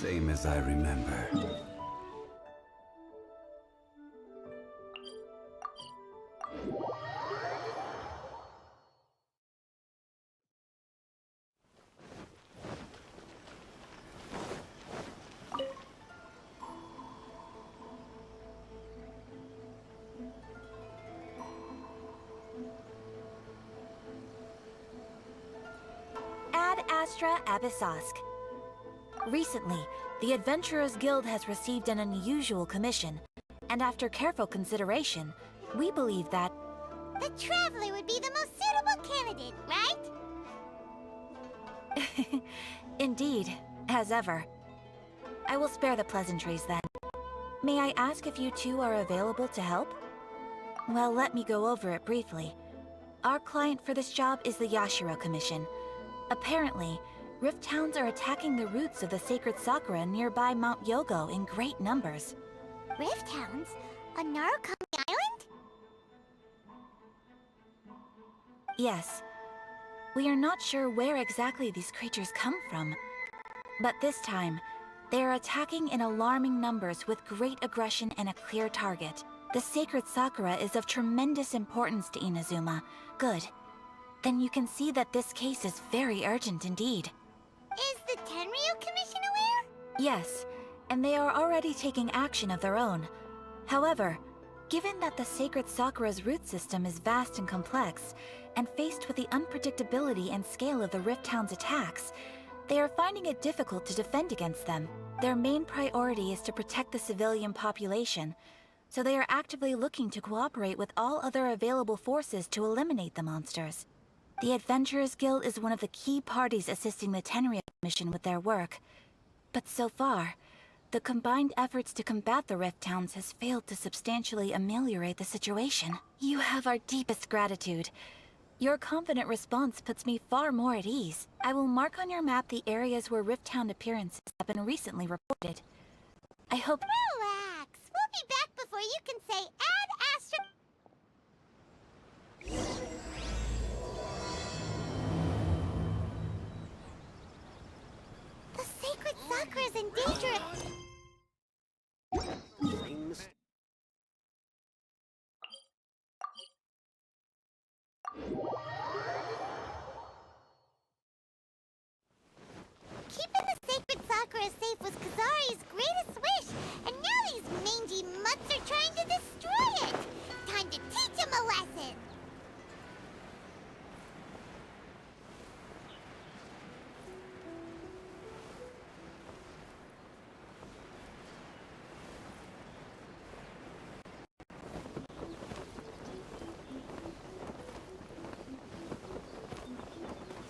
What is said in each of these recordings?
Same as I remember. Ad Astra Abyssosk. Recently, the Adventurers Guild has received an unusual commission, and after careful consideration, we believe that... The Traveler would be the most suitable candidate, right? Indeed, as ever. I will spare the pleasantries then. May I ask if you two are available to help? Well, let me go over it briefly. Our client for this job is the Yashiro Commission. Apparently, Rift Towns are attacking the roots of the sacred Sakura nearby Mount Yogo in great numbers. Rift Towns? On Narukami Island? Yes. We are not sure where exactly these creatures come from. But this time, they are attacking in alarming numbers with great aggression and a clear target. The sacred Sakura is of tremendous importance to Inazuma. Good. Then you can see that this case is very urgent indeed. Is the Tenryu Commission aware? Yes, and they are already taking action of their own. However, given that the sacred Sakura's root system is vast and complex, and faced with the unpredictability and scale of the Rift Town's attacks, they are finding it difficult to defend against them. Their main priority is to protect the civilian population, so they are actively looking to cooperate with all other available forces to eliminate the monsters. The Adventurers Guild is one of the key parties assisting the Tenryu Commission with their work. But so far, the combined efforts to combat the Rift Towns has failed to substantially ameliorate the situation. You have our deepest gratitude. Your confident response puts me far more at ease. I will mark on your map the areas where Rift Town appearances have been recently reported. I hope... Relax! We'll be back before you can say Ad Astra... The sacred Sakura is in danger. Keeping the sacred Sakura safe was Kazari's greatest wish, and now these mangy mutts are trying to destroy it! Time to teach him a lesson!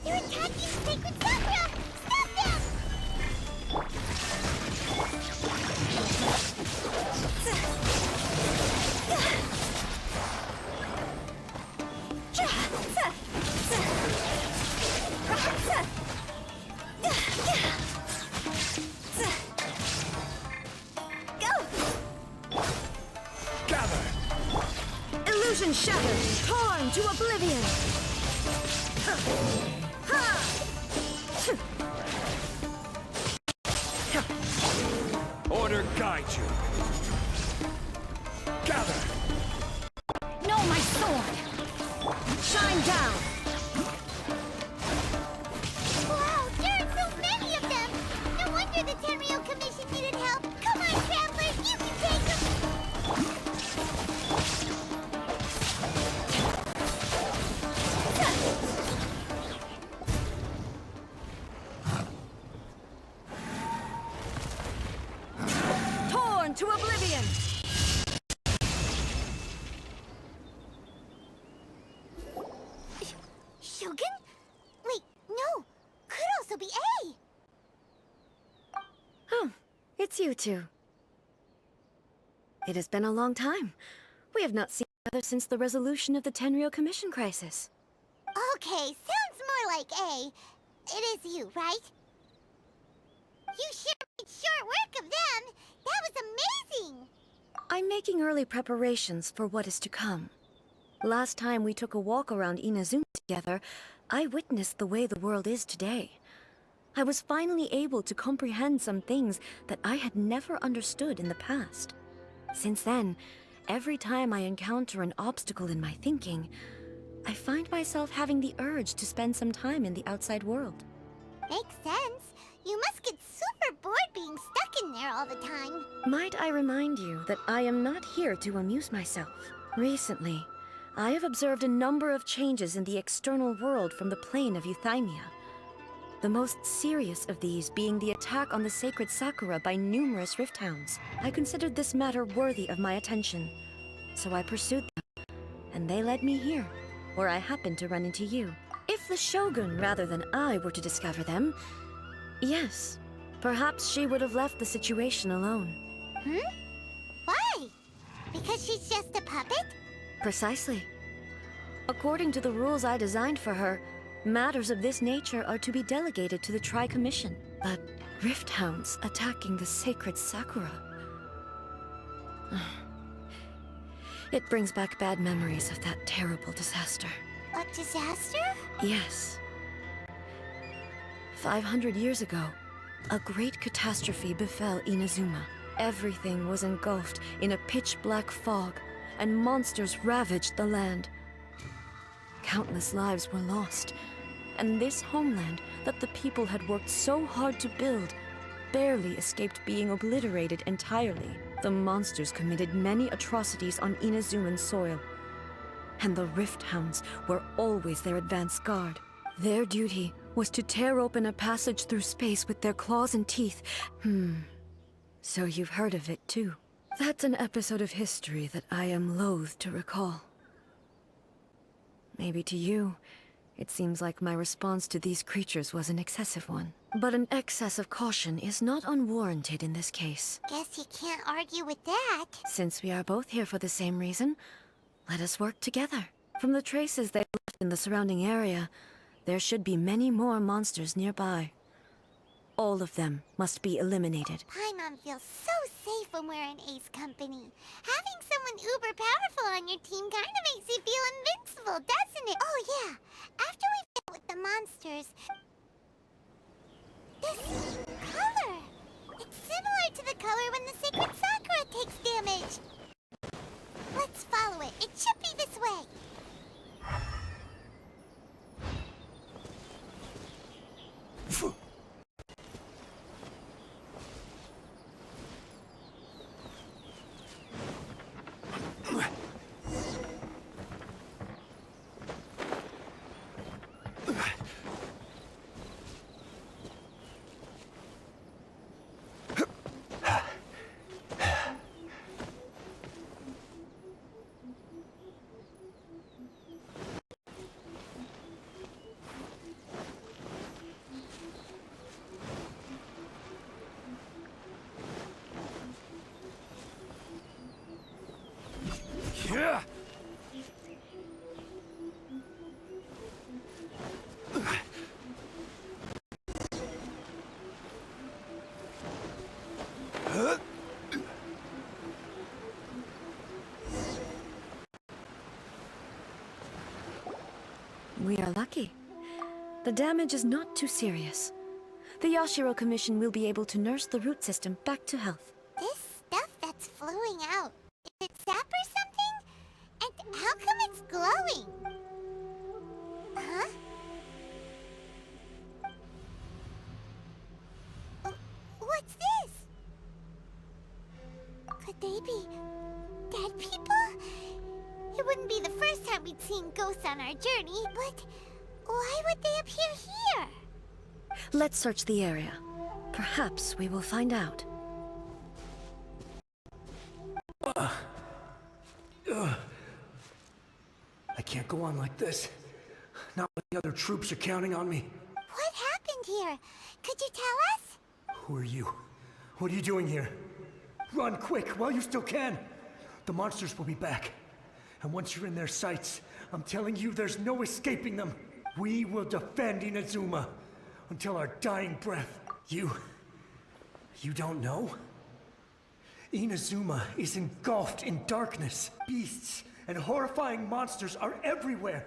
They're attacking sacred Sakura! Stop them! Gather! Illusion shattered, torn to oblivion! Order guide you. Gather! No, my sword! Shine down! Wow, there are so many of them! No wonder the Tenryu Commission needed help! Come on, travelers, you can take them! Torn to oblivion! Shogun? Wait, no! Could also be A! Oh, it's you two. It has been a long time. We have not seen each other since the resolution of the Tenryu Commission crisis. Okay, sounds more like A. It is you, right? You sure made short work of them! That was amazing! I'm making early preparations for what is to come. Last time we took a walk around Inazuma together, I witnessed the way the world is today. I was finally able to comprehend some things that I had never understood in the past. Since then, every time I encounter an obstacle in my thinking, I find myself having the urge to spend some time in the outside world. Makes sense. You must get super bored being stuck in there all the time. Might I remind you that I am not here to amuse myself. Recently, I have observed a number of changes in the external world from the plane of Euthymia. The most serious of these being the attack on the sacred Sakura by numerous rift hounds. I considered this matter worthy of my attention, so I pursued them, and they led me here, where I happened to run into you. If the Shogun rather than I were to discover them, yes, perhaps she would have left the situation alone. Why? Because she's just a puppet? Precisely. According to the rules I designed for her, matters of this nature are to be delegated to the Tri-Commission. But rift hounds attacking the sacred Sakura... It brings back bad memories of that terrible disaster. A disaster? Yes. 500 years ago, a great catastrophe befell Inazuma. Everything was engulfed in a pitch-black fog, and monsters ravaged the land. Countless lives were lost, and this homeland that the people had worked so hard to build barely escaped being obliterated entirely. The monsters committed many atrocities on Inazuman soil, and the Rift Hounds were always their advance guard. Their duty was to tear open a passage through space with their claws and teeth. So you've heard of it too. That's an episode of history that I am loath to recall. Maybe to you, it seems like my response to these creatures was an excessive one. But an excess of caution is not unwarranted in this case. Guess you can't argue with that. Since we are both here for the same reason, let us work together. From the traces they left in the surrounding area, there should be many more monsters nearby. All of them must be eliminated. Paimon feels so safe when we're in Ace company. Having someone uber powerful on your team kind of makes you feel invincible, doesn't it? Oh yeah, after we fight with the monsters... This color! It's similar to the color when the sacred Sakura takes damage. Let's follow it. It should be this way. Yeah. We are lucky. The damage is not too serious. The Yashiro Commission will be able to nurse the root system back to health. This stuff that's flowing out, is it sap or something? And how come it's glowing? Huh? What's this? Could they be dead people? It wouldn't be the first time we'd seen ghosts on our journey, but why would they appear here? Let's search the area. Perhaps we will find out. I can't go on like this. Not when the other troops are counting on me. What happened here? Could you tell us? Who are you? What are you doing here? Run quick while you still can. The monsters will be back. And once you're in their sights, I'm telling you there's no escaping them. We will defend Inazuma until our dying breath. You don't know? Inazuma is engulfed in darkness. Beasts and horrifying monsters are everywhere.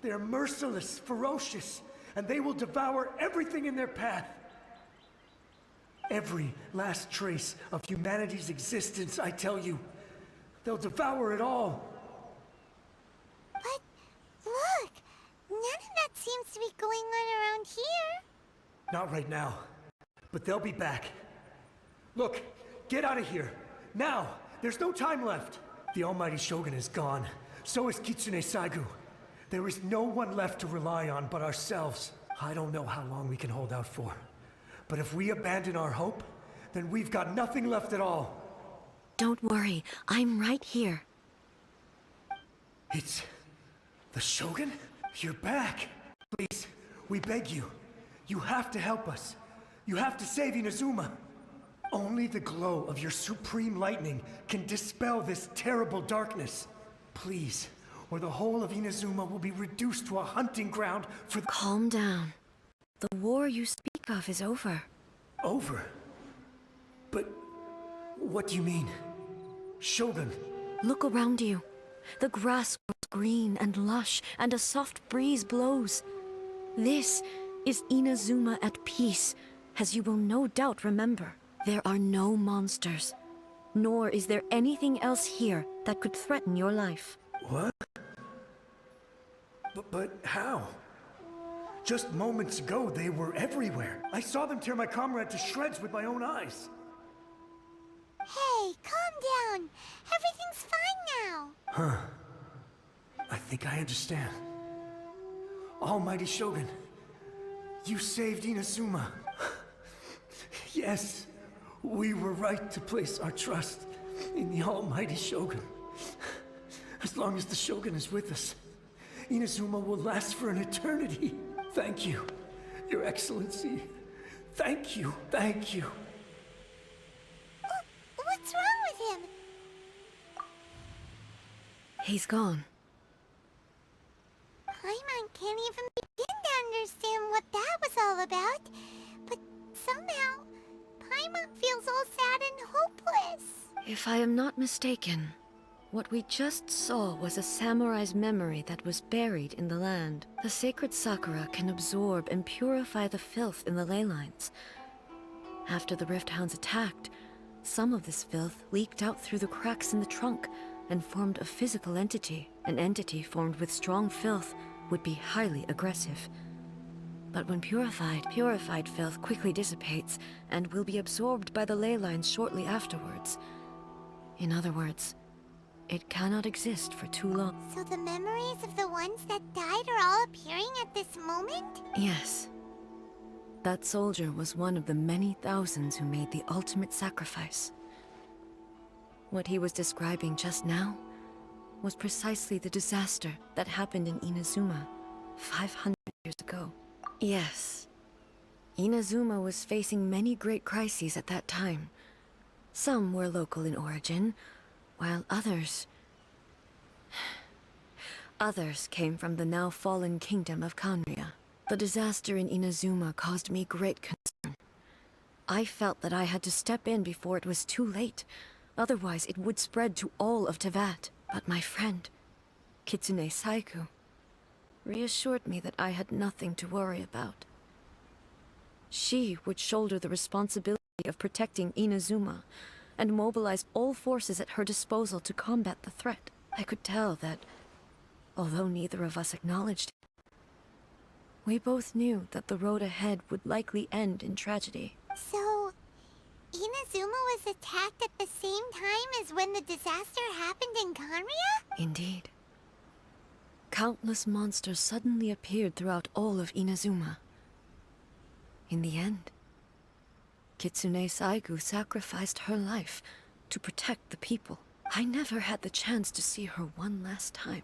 They are merciless, ferocious, and they will devour everything in their path. Every last trace of humanity's existence, I tell you. They'll devour it all. But look, none of that seems to be going on around here. Not right now, but they'll be back. Look, get out of here. Now, there's no time left. The almighty Shogun is gone. So is Kitsune Saigu. There is no one left to rely on but ourselves. I don't know how long we can hold out for. But if we abandon our hope, then we've got nothing left at all. Don't worry, I'm right here. It's... the Shogun? You're back. Please, we beg you. You have to help us. You have to save Inazuma. Only the glow of your supreme lightning can dispel this terrible darkness. Please, or the whole of Inazuma will be reduced to a hunting ground for the— Calm down. The war you speak of is over. Over? But what do you mean? Shogun? Look around you. The grass grows green and lush, and a soft breeze blows. This is Inazuma at peace, as you will no doubt remember. There are no monsters, nor is there anything else here that could threaten your life. What? But how? Just moments ago, they were everywhere. I saw them tear my comrade to shreds with my own eyes. Hey, calm down. Everything's fine now. Huh. I think I understand. Almighty Shogun, you saved Inazuma. Yes, we were right to place our trust in the Almighty Shogun. As long as the Shogun is with us, Inazuma will last for an eternity. Thank you, Your Excellency. Thank you, thank you. What's wrong with him? He's gone. Paimon can't even begin to understand what that was all about. But somehow, Paimon feels all sad and hopeless. If I am not mistaken, what we just saw was a samurai's memory that was buried in the land. The sacred sakura can absorb and purify the filth in the ley lines. After the Rift Hounds attacked, some of this filth leaked out through the cracks in the trunk and formed a physical entity. An entity formed with strong filth would be highly aggressive. But when purified filth quickly dissipates and will be absorbed by the ley lines shortly afterwards. In other words, it cannot exist for too long. So the memories of the ones that died are all appearing at this moment? Yes. That soldier was one of the many thousands who made the ultimate sacrifice. What he was describing just now was precisely the disaster that happened in Inazuma 500 years ago. Yes. Inazuma was facing many great crises at that time. Some were local in origin, while others came from the now fallen kingdom of Kanria. The disaster in Inazuma caused me great concern. I felt that I had to step in before it was too late, otherwise it would spread to all of Teyvat. But my friend, Kitsune Saigu, reassured me that I had nothing to worry about. She would shoulder the responsibility of protecting Inazuma, and mobilized all forces at her disposal to combat the threat. I could tell that, although neither of us acknowledged it, we both knew that the road ahead would likely end in tragedy. So, Inazuma was attacked at the same time as when the disaster happened in Kanria? Indeed. Countless monsters suddenly appeared throughout all of Inazuma. In the end, Kitsune Saigu sacrificed her life to protect the people. I never had the chance to see her one last time.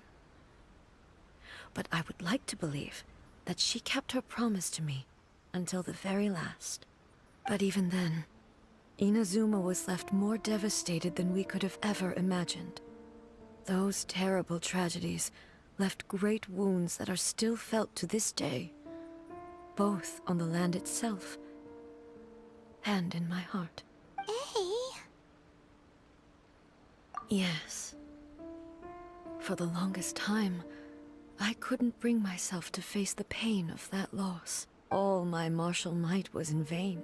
But I would like to believe that she kept her promise to me until the very last. But even then, Inazuma was left more devastated than we could have ever imagined. Those terrible tragedies left great wounds that are still felt to this day, both on the land itself and in my heart. Hey, Yes. For the longest time, I couldn't bring myself to face the pain of that loss. All my martial might was in vain.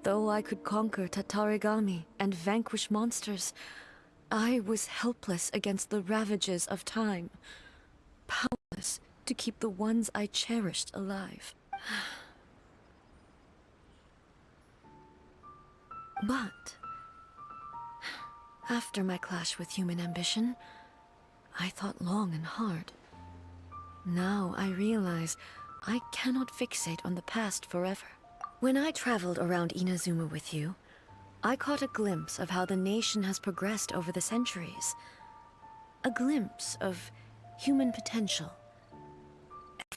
Though I could conquer Tatarigami and vanquish monsters, I was helpless against the ravages of time. Powerless to keep the ones I cherished alive. But after my clash with human ambition, I thought long and hard. Now I realize I cannot fixate on the past forever. When I traveled around Inazuma with you, I caught a glimpse of how the nation has progressed over the centuries. A glimpse of human potential.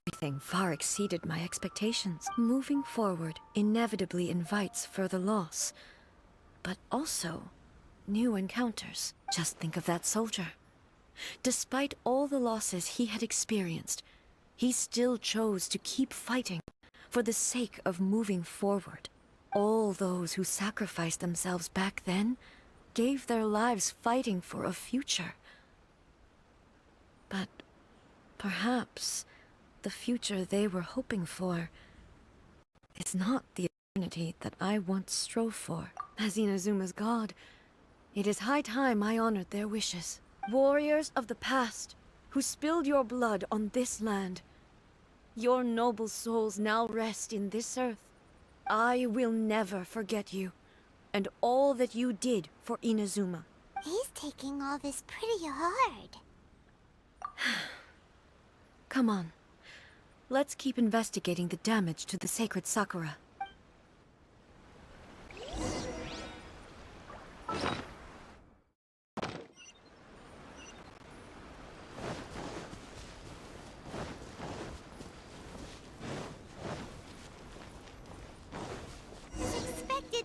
Everything far exceeded my expectations. Moving forward inevitably invites further loss, but also new encounters. Just think of that soldier. Despite all the losses he had experienced, he still chose to keep fighting for the sake of moving forward. All those who sacrificed themselves back then gave their lives fighting for a future. But perhaps the future they were hoping for is not the eternity that I once strove for. As Inazuma's god, it is high time I honored their wishes. Warriors of the past, who spilled your blood on this land, your noble souls now rest in this earth. I will never forget you, and all that you did for Inazuma. He's taking all this pretty hard. Come on. Let's keep investigating the damage to the sacred Sakura.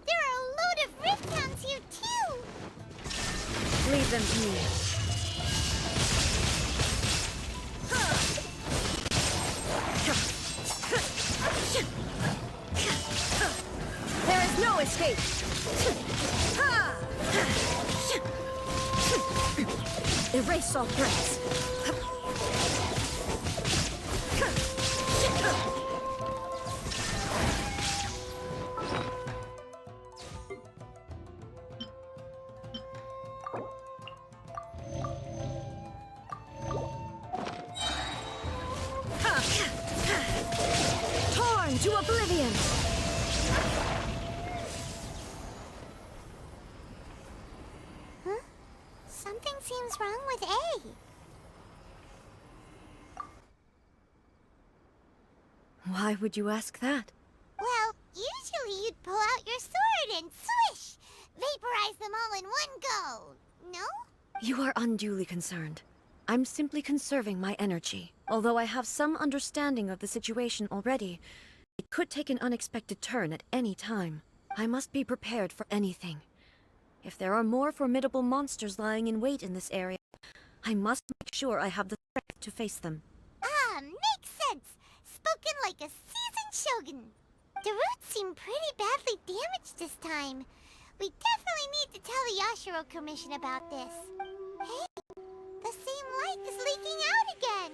There are a load of rift hounds here too! Leave them to me. There is no escape! Erase all threats! Torn to oblivion! Huh? Something seems wrong with A. Why would you ask that? Well, usually you'd pull out your sword and swish! Vaporize them all in one go! No? You are unduly concerned. I'm simply conserving my energy. Although I have some understanding of the situation already, it could take an unexpected turn at any time. I must be prepared for anything. If there are more formidable monsters lying in wait in this area, I must make sure I have the strength to face them. Ah, makes sense! Spoken like a seasoned shogun. The roots seem pretty badly damaged this time. We definitely need to tell the Yashiro Commission about this. Hey, the same light is leaking out again!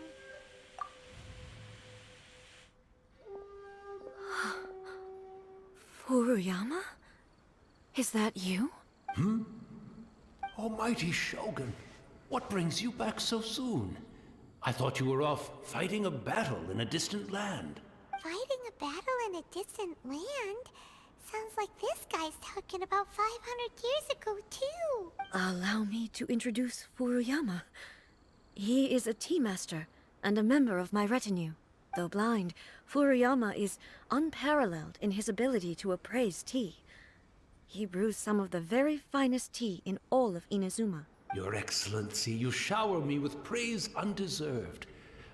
Furuyama? Is that you? Almighty Shogun, what brings you back so soon? I thought you were off fighting a battle in a distant land. Fighting a battle in a distant land? Sounds like this guy's talking about 500 years ago, too. Allow me to introduce Furuyama. He is a tea master and a member of my retinue. Though blind, Furuyama is unparalleled in his ability to appraise tea. He brews some of the very finest tea in all of Inazuma. Your Excellency, you shower me with praise undeserved.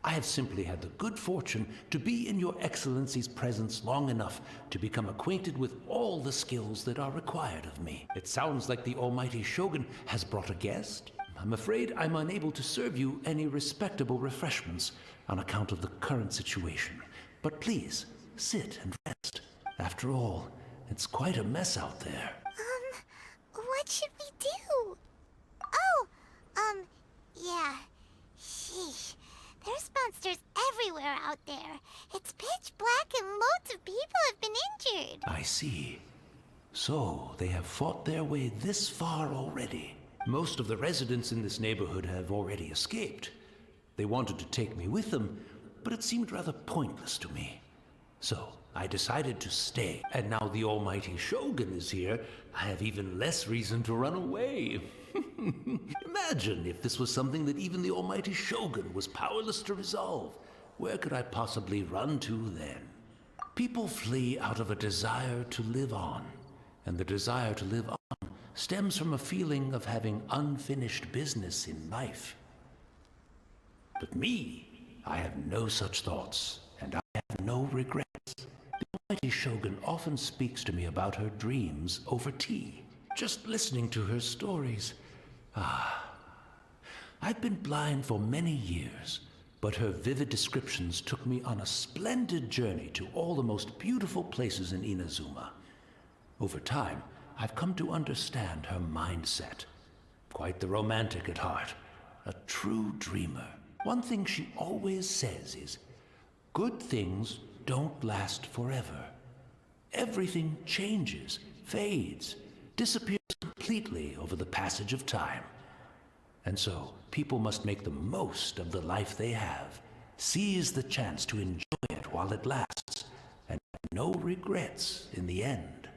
I have simply had the good fortune to be in your Excellency's presence long enough to become acquainted with all the skills that are required of me. It sounds like the Almighty Shogun has brought a guest. I'm afraid I'm unable to serve you any respectable refreshments on account of the current situation. But please, sit and rest. After all, it's quite a mess out there. What should we do? Yeah. Sheesh. There's monsters everywhere out there. It's pitch black and loads of people have been injured. I see. So, they have fought their way this far already. Most of the residents in this neighborhood have already escaped. They wanted to take me with them, but it seemed rather pointless to me. So, I decided to stay. And now the almighty Shogun is here, I have even less reason to run away. Imagine if this was something that even the almighty Shogun was powerless to resolve. Where could I possibly run to then? People flee out of a desire to live on. And the desire to live on stems from a feeling of having unfinished business in life. But me, I have no such thoughts, and I have no regrets. The almighty Shogun often speaks to me about her dreams over tea. Just listening to her stories. I've been blind for many years, but her vivid descriptions took me on a splendid journey to all the most beautiful places in Inazuma. Over time, I've come to understand her mindset. Quite the romantic at heart, a true dreamer. One thing she always says is, good things don't last forever. Everything changes, fades, disappears completely over the passage of time. And so, people must make the most of the life they have, seize the chance to enjoy it while it lasts, and have no regrets in the end.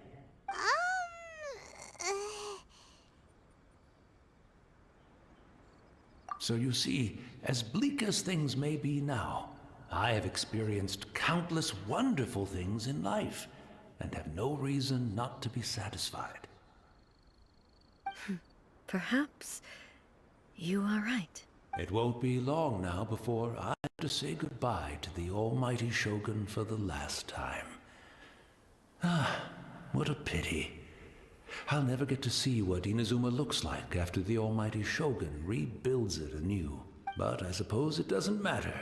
So you see, as bleak as things may be now, I have experienced countless wonderful things in life, and have no reason not to be satisfied. Perhaps you are right. It won't be long now before I have to say goodbye to the almighty Shogun for the last time. What a pity. I'll never get to see what Inazuma looks like after the almighty Shogun rebuilds it anew. But I suppose it doesn't matter.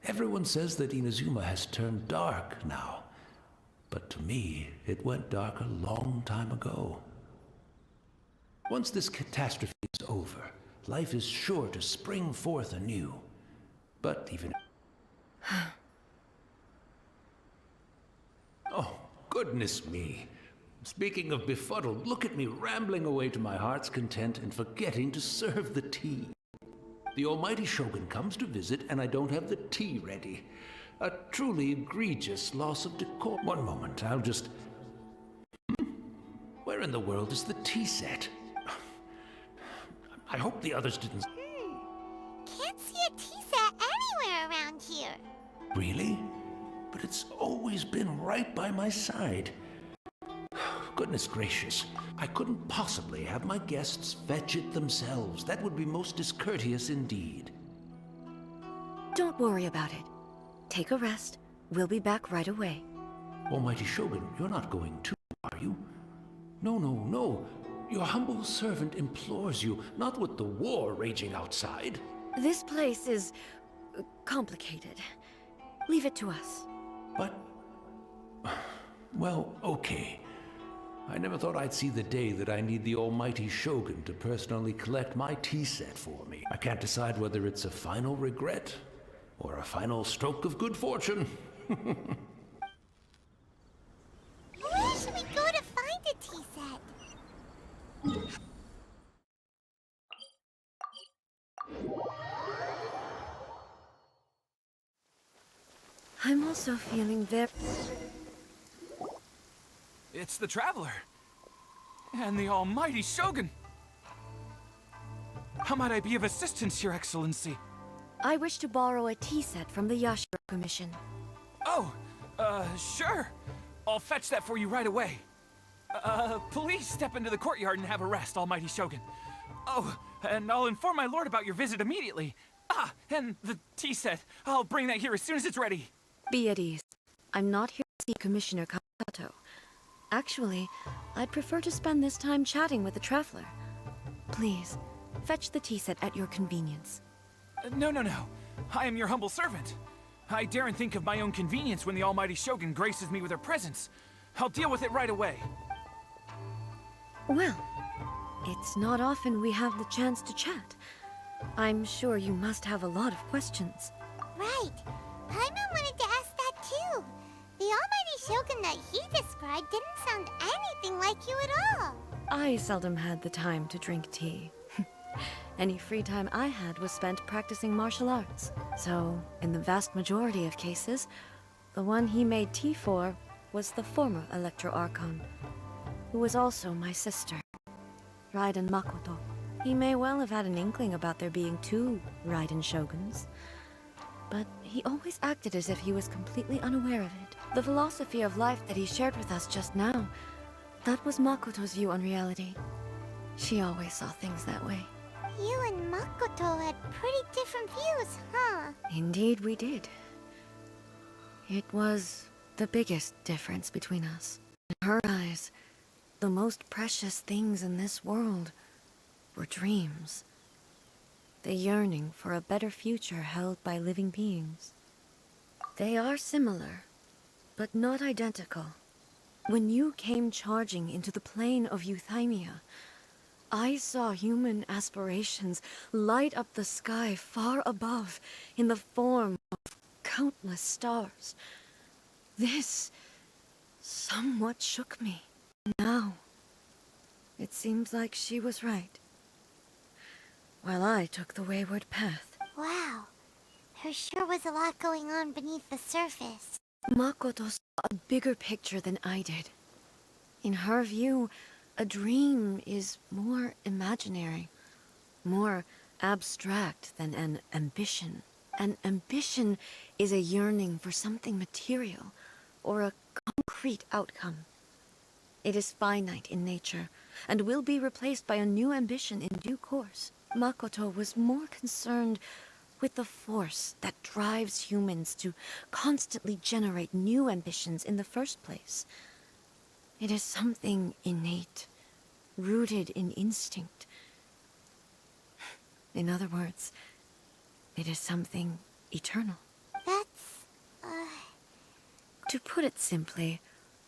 Everyone says that Inazuma has turned dark now. But to me, it went dark a long time ago. Once this catastrophe is over, life is sure to spring forth anew. But even... Oh, goodness me. Speaking of befuddled, look at me rambling away to my heart's content and forgetting to serve the tea. The almighty Shogun comes to visit and I don't have the tea ready. A truly egregious loss of decorum. One moment, I'll just... Where in the world is the tea set? I hope the others didn't... Can't see a tea set anywhere around here. Really? But it's always been right by my side. Goodness gracious, I couldn't possibly have my guests fetch it themselves. That would be most discourteous indeed. Don't worry about it. Take a rest. We'll be back right away. Almighty Shogun, you're not going too, are you? No, no, no. Your humble servant implores you, not with the war raging outside. This place is... complicated. Leave it to us. But... well, okay. I never thought I'd see the day that I need the almighty Shogun to personally collect my tea set for me. I can't decide whether it's a final regret or a final stroke of good fortune. Where should we go to find a tea set? I'm also feeling very... It's the Traveler. And the almighty Shogun. How might I be of assistance, Your Excellency? I wish to borrow a tea set from the Yashiro Commission. Oh, sure. I'll fetch that for you right away. Please step into the courtyard and have a rest, almighty Shogun. Oh, and I'll inform my lord about your visit immediately. Ah, and the tea set. I'll bring that here as soon as it's ready. Be at ease. I'm not here to see Commissioner Kakato. Actually, I'd prefer to spend this time chatting with the Traveler. Please, fetch the tea set at your convenience. No. I am your humble servant. I daren't think of my own convenience when the almighty Shogun graces me with her presence. I'll deal with it right away. Well, It's not often we have the chance to chat. I'm sure you must have a lot of questions. Right. Paimon wanted to ask that too. The Almighty Shogun that he described didn't sound anything like you at all. I seldom had the time to drink tea. Any free time I had was spent practicing martial arts. So, in the vast majority of cases, the one he made tea for was the former Electro Archon, who was also my sister, Raiden Makoto. He may well have had an inkling about there being two Raiden Shoguns, but he always acted as if he was completely unaware of it. The philosophy of life that he shared with us just now, that was Makoto's view on reality. She always saw things that way. You and Makoto had pretty different views, huh? Indeed we did. It was the biggest difference between us. In her eyes, the most precious things in this world were dreams. The yearning for a better future held by living beings. They are similar, but not identical. When you came charging into the plane of Euthymia, I saw human aspirations light up the sky far above in the form of countless stars. This somewhat shook me. Now, it seems like she was right, while I took the wayward path. Wow. There sure was a lot going on beneath the surface. Makoto saw a bigger picture than I did. In her view, a dream is more imaginary, more abstract than an ambition. An ambition is a yearning for something material, or a concrete outcome. It is finite in nature, and will be replaced by a new ambition in due course. Makoto was more concerned with the force that drives humans to constantly generate new ambitions in the first place. It is something innate, rooted in instinct. In other words, it is something eternal. That's, To put it simply,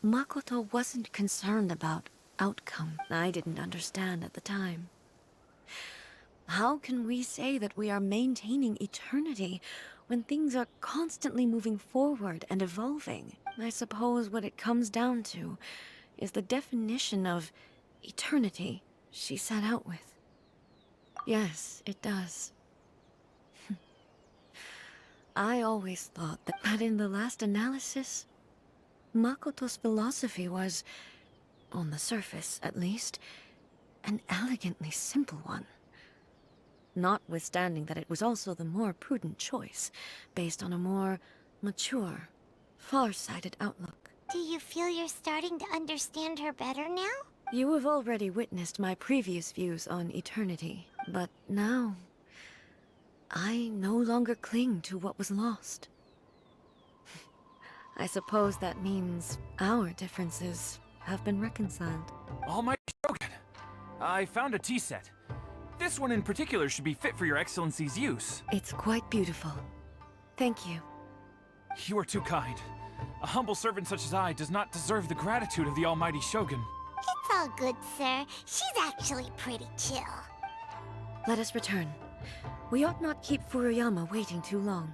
Makoto wasn't concerned about outcome. I didn't understand at the time. How can we say that we are maintaining eternity when things are constantly moving forward and evolving? I suppose what it comes down to is the definition of eternity she set out with. Yes, it does. I always thought that in the last analysis, Makoto's philosophy was, on the surface at least, an elegantly simple one. Notwithstanding that it was also the more prudent choice, based on a more mature, far-sighted outlook. do you feel you're starting to understand her better now? You have already witnessed my previous views on eternity, but now, I no longer cling to what was lost. I suppose that means our differences have been reconciled. Almighty Shogun, I found a tea set. This one in particular should be fit for your Excellency's use. It's quite beautiful. Thank you. You are too kind. A humble servant such as I does not deserve the gratitude of the Almighty Shogun. It's all good, sir. She's actually pretty chill. Let us return. We ought not keep Furuyama waiting too long.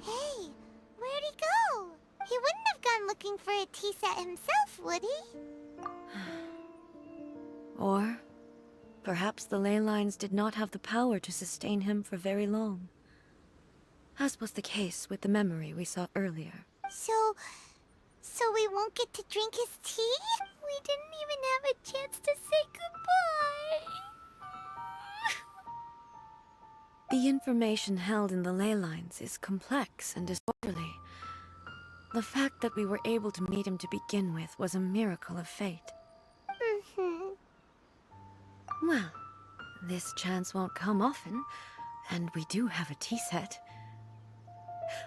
Hey, where'd he go? He wouldn't have gone looking for a tea set himself, would he? Or perhaps the ley lines did not have the power to sustain him for very long. As was the case with the memory we saw earlier. So we won't get to drink his tea? We didn't even have a chance to say goodbye. The information held in the ley lines is complex and disorderly. The fact that we were able to meet him to begin with was a miracle of fate. Well, this chance won't come often, and we do have a tea set.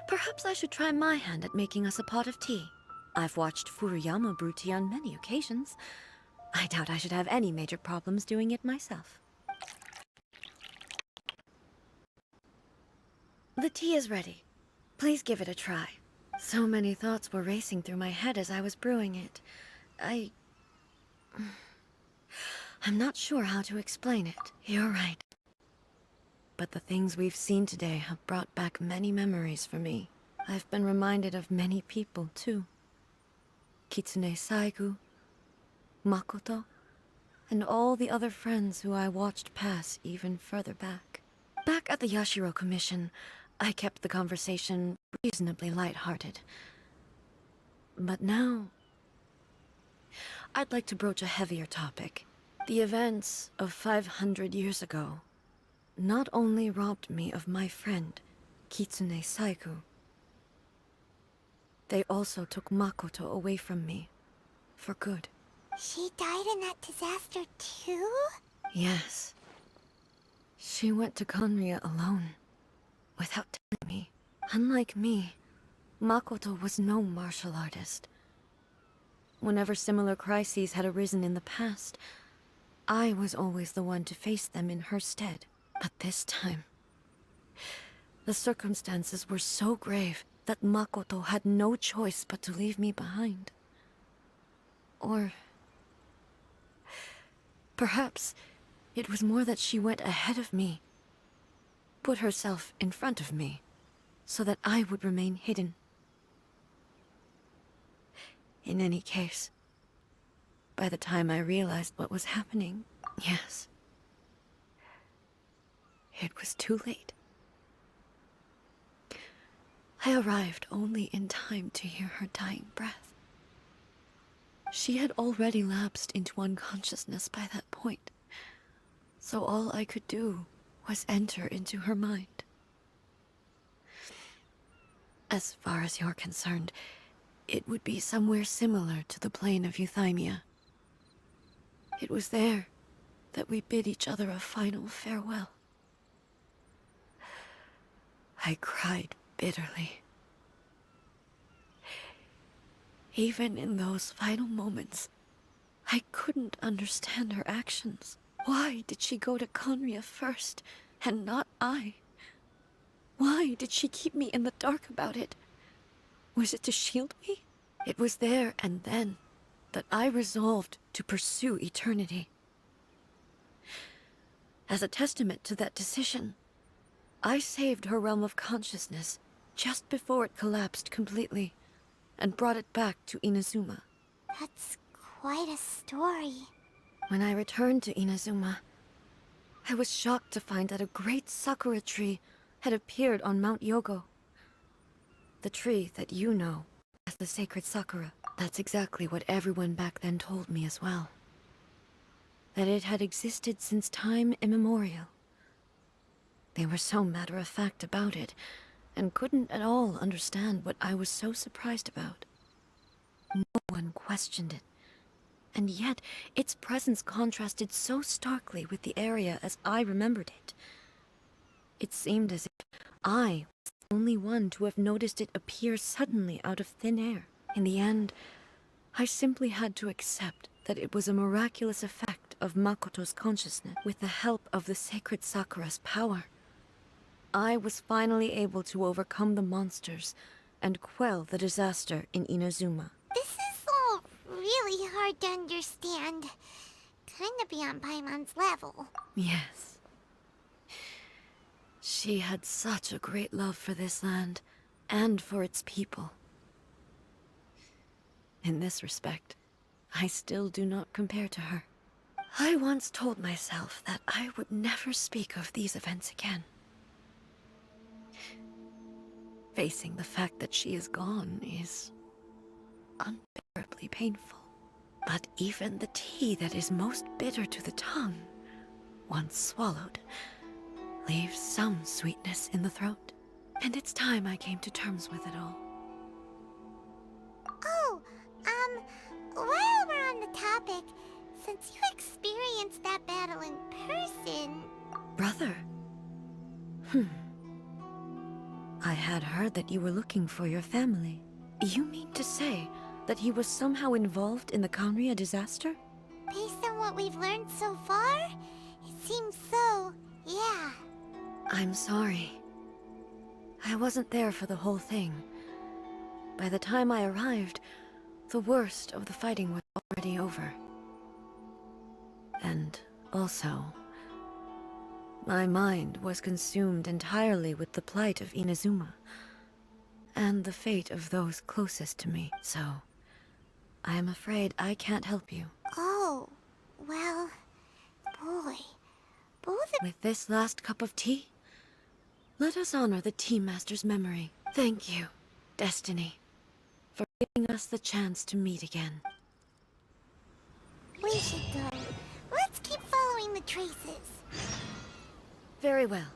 Perhaps I should try my hand at making us a pot of tea. I've watched Furuyama brew tea on many occasions. I doubt I should have any major problems doing it myself. The tea is ready. Please give it a try. So many thoughts were racing through my head as I was brewing it. I'm not sure how to explain it. You're right. But the things we've seen today have brought back many memories for me. I've been reminded of many people, too. Kitsune Saigu, Makoto, and all the other friends who I watched pass even further back. Back at the Yashiro Commission, I kept the conversation reasonably lighthearted. But now, I'd like to broach a heavier topic. The events of 500 years ago not only robbed me of my friend, Kitsune Saigu, they also took Makoto away from me, for good. She died in that disaster too? Yes. She went to Conria alone, without telling me. Unlike me, Makoto was no martial artist. Whenever similar crises had arisen in the past, I was always the one to face them in her stead. But this time, the circumstances were so grave that Makoto had no choice but to leave me behind. Or perhaps it was more that she went ahead of me, put herself in front of me, so that I would remain hidden. In any case, by the time I realized what was happening, yes, it was too late. I arrived only in time to hear her dying breath. She had already lapsed into unconsciousness by that point, so all I could do was enter into her mind. As far as you're concerned, it would be somewhere similar to the plane of Euthymia. It was there that we bid each other a final farewell. I cried bitterly. Even in those final moments, I couldn't understand her actions. Why did she go to Conria first, and not I? Why did she keep me in the dark about it? Was it to shield me? It was there and then that I resolved to pursue eternity. As a testament to that decision, I saved her realm of consciousness just before it collapsed completely, and brought it back to Inazuma. That's quite a story. When I returned to Inazuma, I was shocked to find that a great sakura tree had appeared on Mount Yogo. The tree that you know as the sacred sakura. That's exactly what everyone back then told me as well. That it had existed since time immemorial. They were so matter-of-fact about it, and couldn't at all understand what I was so surprised about. No one questioned it, and yet its presence contrasted so starkly with the area as I remembered it. It seemed as if I was the only one to have noticed it appear suddenly out of thin air. In the end, I simply had to accept that it was a miraculous effect of Makoto's consciousness. With the help of the sacred Sakura's power, I was finally able to overcome the monsters and quell the disaster in Inazuma. This is all really hard to understand. Kinda beyond Paimon's level. Yes. She had such a great love for this land, and for its people. In this respect, I still do not compare to her. I once told myself that I would never speak of these events again. Facing the fact that she is gone is unbearably painful. But even the tea that is most bitter to the tongue, once swallowed, leaves some sweetness in the throat. And it's time I came to terms with it all. since you experienced that battle in person... Brother? I had heard that you were looking for your family. You mean to say that he was somehow involved in the Kanria disaster? Based on what we've learned so far, it seems so, yeah. I'm sorry. I wasn't there for the whole thing. By the time I arrived, the worst of the fighting was already over. And also, my mind was consumed entirely with the plight of Inazuma, and the fate of those closest to me, so I am afraid I can't help you. Oh, well, boy, both of... With this last cup of tea, let us honor the Tea Master's memory. Thank you, Destiny, for giving us the chance to meet again. We should go. Let's keep following the traces. Very well.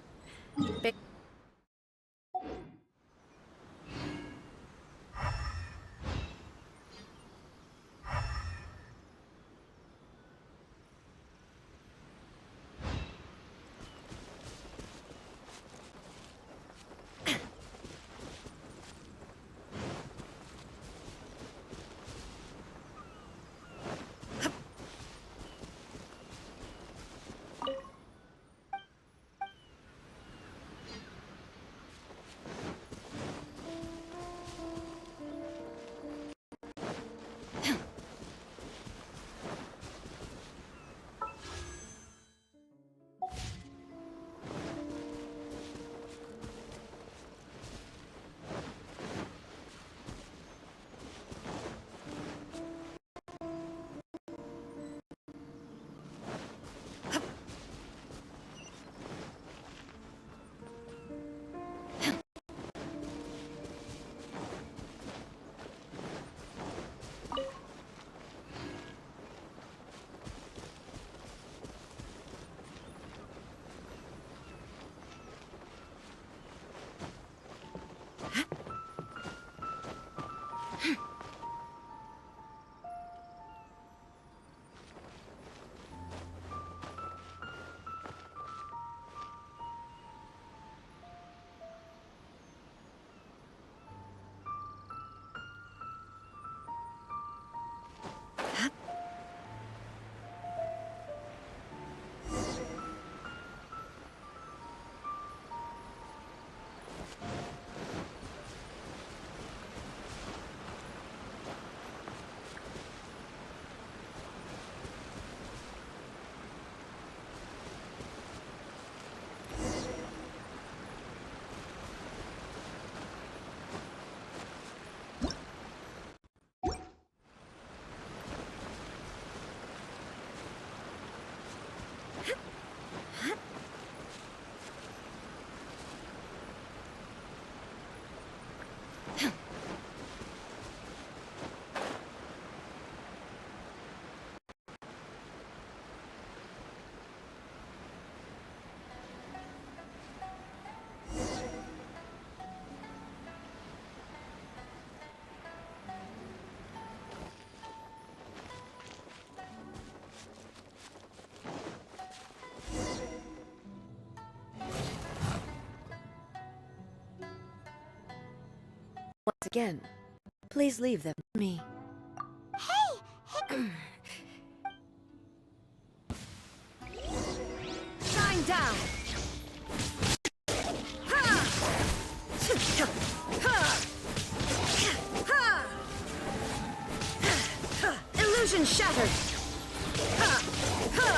Once again, please leave them to me. Hey! Shine down! Ha! Ha! Ha! Illusion shattered! Ha! Ha!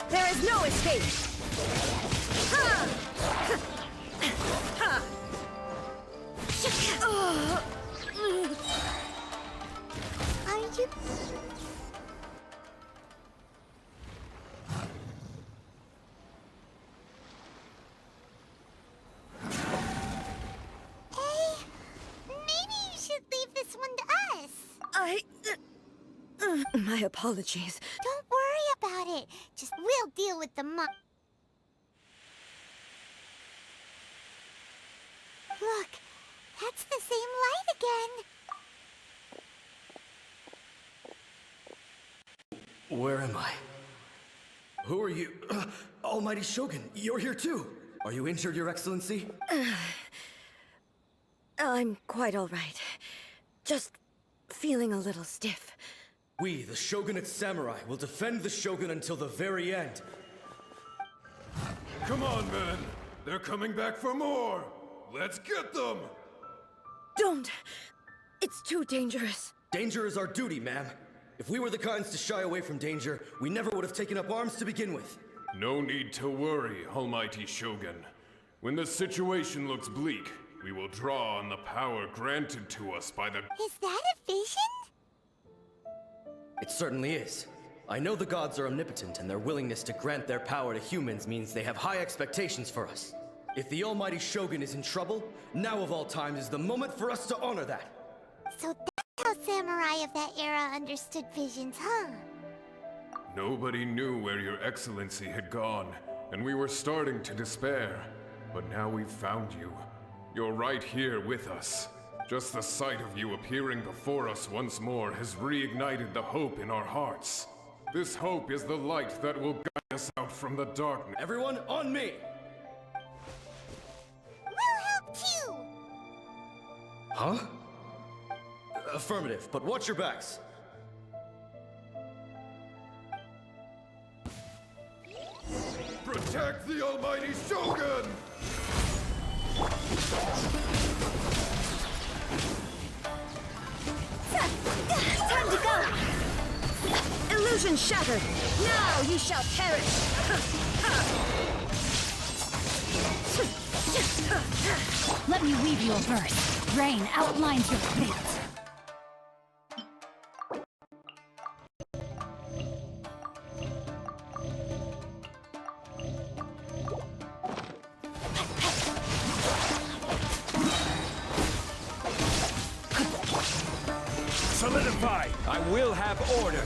There is no escape! Ha! Ha! Are you... Hey, maybe you should leave this one to us. My apologies. Don't worry about it. Just we'll deal with the Look, That's the same light again. Where am I? Who are you? Almighty Shogun, you're here too! Are you injured, Your Excellency? I'm quite all right. Just feeling a little stiff. We, the Shogunate Samurai, will defend the Shogun until the very end. Come on, men! They're coming back for more! Let's get them! Don't! It's too dangerous. Danger is our duty, ma'am. If we were the kinds to shy away from danger, we never would have taken up arms to begin with. No need to worry, Almighty Shogun. When the situation looks bleak, we will draw on the power granted to us by the... Is that a vision? It certainly is. I know the gods are omnipotent, and their willingness to grant their power to humans means they have high expectations for us. If the Almighty Shogun is in trouble, now of all times is the moment for us to honor that. So that's how samurai of that era understood visions, huh? Nobody knew where Your Excellency had gone, and we were starting to despair. But now we've found you. You're right here with us. Just the sight of you appearing before us once more has reignited the hope in our hearts. This hope is the light that will guide us out from the darkness. Everyone, on me! We'll help too! Huh? Affirmative, but watch your backs. Protect the Almighty Shogun! Time to go! Illusion shattered! Now you shall perish! Let me weave you a verse. Rain outlines your fate. Solidify! I will have order!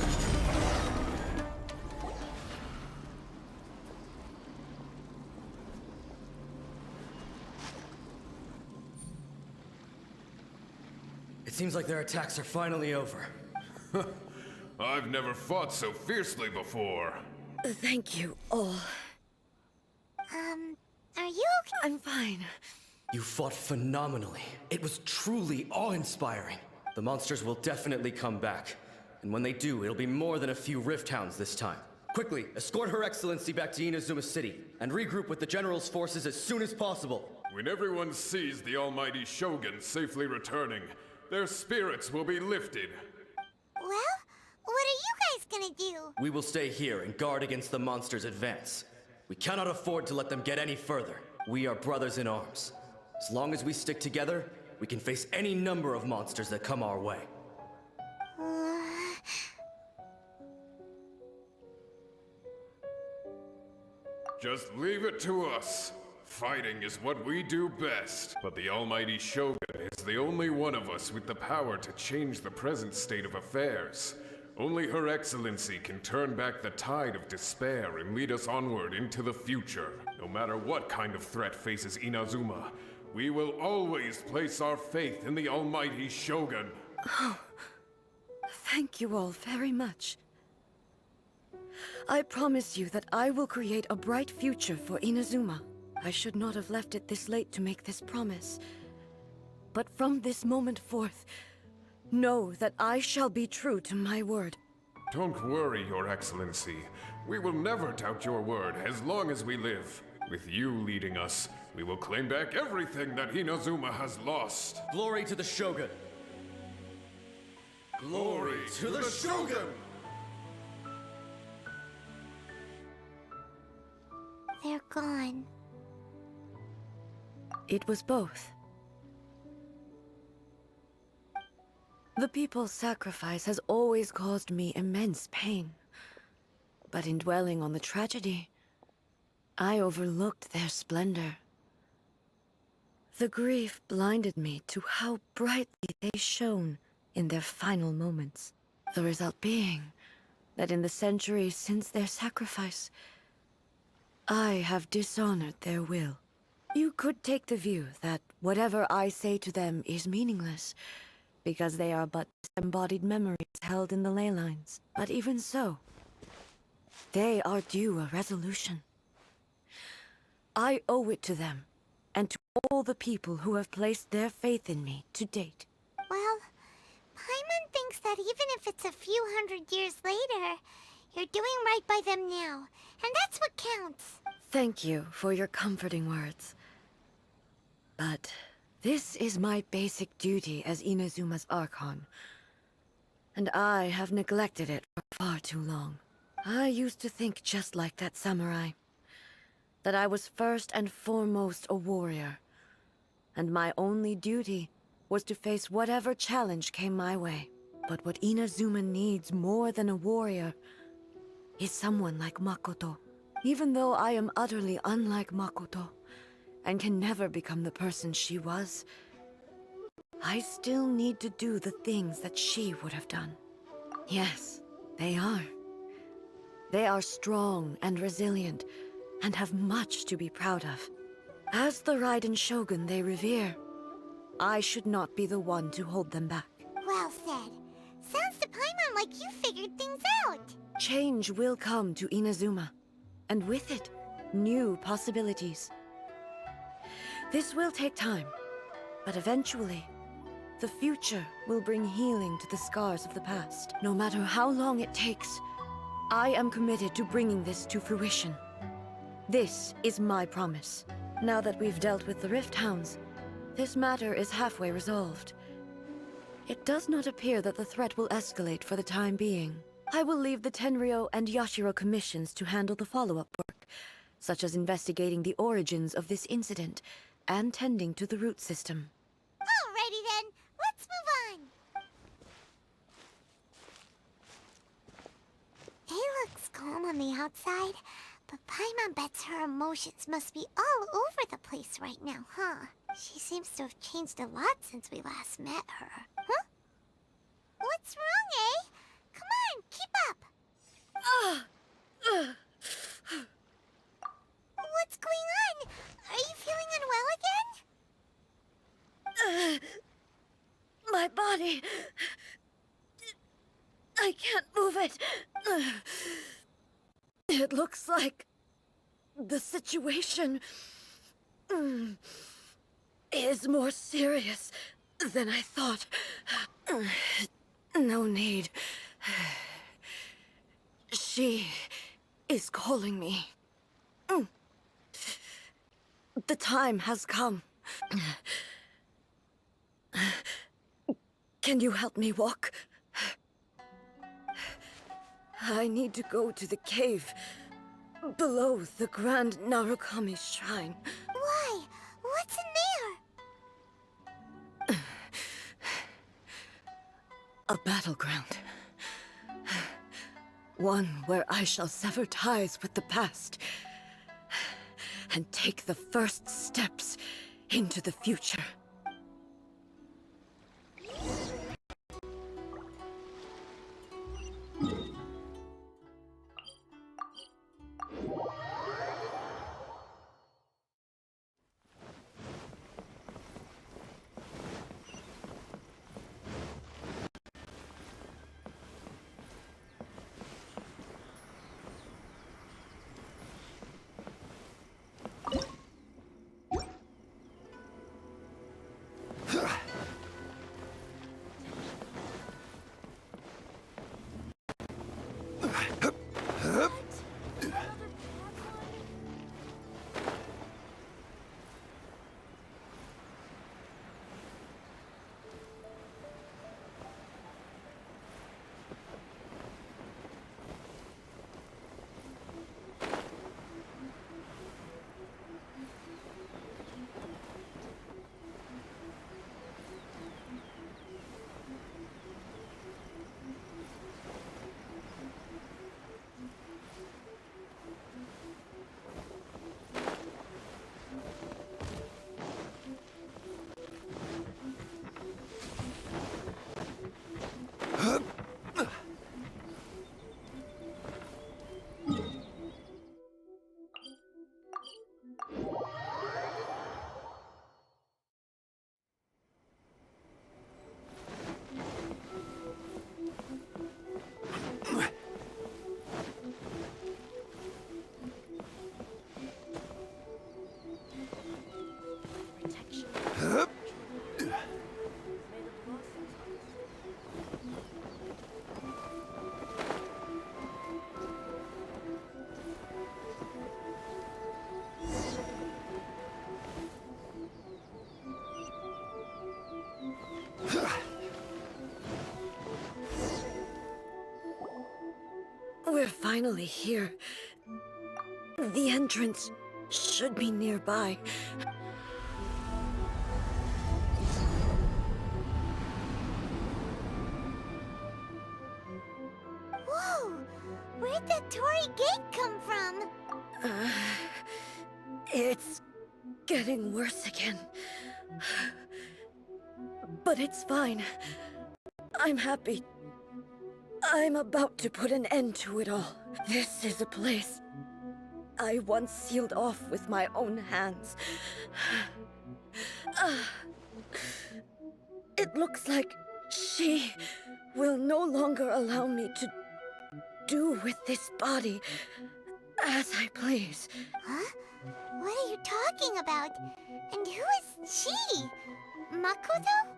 It seems like their attacks are finally over. I've never fought so fiercely before. Thank you all. Are you okay? I'm fine. You fought phenomenally. It was truly awe-inspiring. The monsters will definitely come back. And when they do, it'll be more than a few Rift Hounds this time. Quickly, escort Her Excellency back to Inazuma City, and regroup with the General's forces as soon as possible. When everyone sees the Almighty Shogun safely returning, their spirits will be lifted. Well, what are you guys gonna do? We will stay here and guard against the monsters' advance. We cannot afford to let them get any further. We are brothers in arms. As long as we stick together, we can face any number of monsters that come our way. Just leave it to us. Fighting is what we do best. But the Almighty Shogun is the only one of us with the power to change the present state of affairs. Only Her Excellency can turn back the tide of despair and lead us onward into the future. No matter what kind of threat faces Inazuma, we will always place our faith in the Almighty Shogun. Oh, thank you all very much. I promise you that I will create a bright future for Inazuma. I should not have left it this late to make this promise. But from this moment forth, know that I shall be true to my word. Don't worry, Your Excellency. We will never doubt your word as long as we live. With you leading us, we will claim back everything that Inazuma has lost. Glory to the Shogun! Glory to the Shogun! They're gone. It was both. The people's sacrifice has always caused me immense pain. But in dwelling on the tragedy, I overlooked their splendor. The grief blinded me to how brightly they shone in their final moments. The result being that in the centuries since their sacrifice, I have dishonored their will. You could take the view that whatever I say to them is meaningless, because they are but disembodied memories held in the ley lines. But even so, they are due a resolution. I owe it to them, and to all the people who have placed their faith in me to date. Well, Paimon thinks that even if it's a few hundred years later, you're doing right by them now, and that's what counts. Thank you for your comforting words. But this is my basic duty as Inazuma's Archon, and I have neglected it for far too long. I used to think just like that samurai, that I was first and foremost a warrior, and my only duty was to face whatever challenge came my way. But what Inazuma needs more than a warrior is someone like Makoto. Even though I am utterly unlike Makoto, and can never become the person she was, I still need to do the things that she would have done. Yes, they are. They are strong and resilient, and have much to be proud of. As the raidenshogun they revere, I should not be the one to hold them back. Well said. Sounds to Paimon like you figured things out. Change will come to Inazuma, and with it, new possibilities. This will take time, but eventually, the future will bring healing to the scars of the past. No matter how long it takes, I am committed to bringing this to fruition. This is my promise. Now that we've dealt with the Rift Hounds, this matter is halfway resolved. It does not appear that the threat will escalate for the time being. I will leave the Tenryo and Yashiro commissions to handle the follow-up work, such as investigating the origins of this incident and tending to the root system. Alrighty then, let's move on. It looks calm on the outside, but Paimon bets her emotions must be all over the place right now, huh? She seems to have changed a lot since we last met her. Huh? What's wrong, eh? Come on, keep up! What's going on? Are you feeling unwell again? My body... I can't move it. It looks like the situation is more serious than I thought. No need. She is calling me. The time has come. Can you help me walk? I need to go to the cave below the Grand Narukami Shrine. Why? What's in there? A battleground. One where I shall sever ties with the past and take the first steps into the future. We're finally here. The entrance should be nearby. Whoa! Where'd that Torii gate come from? It's getting worse again. But it's fine. I'm happy. I'm about to put an end to it all. This is a place I once sealed off with my own hands. It looks like she will no longer allow me to do with this body as I please. Huh? What are you talking about? And who is she? Makoto?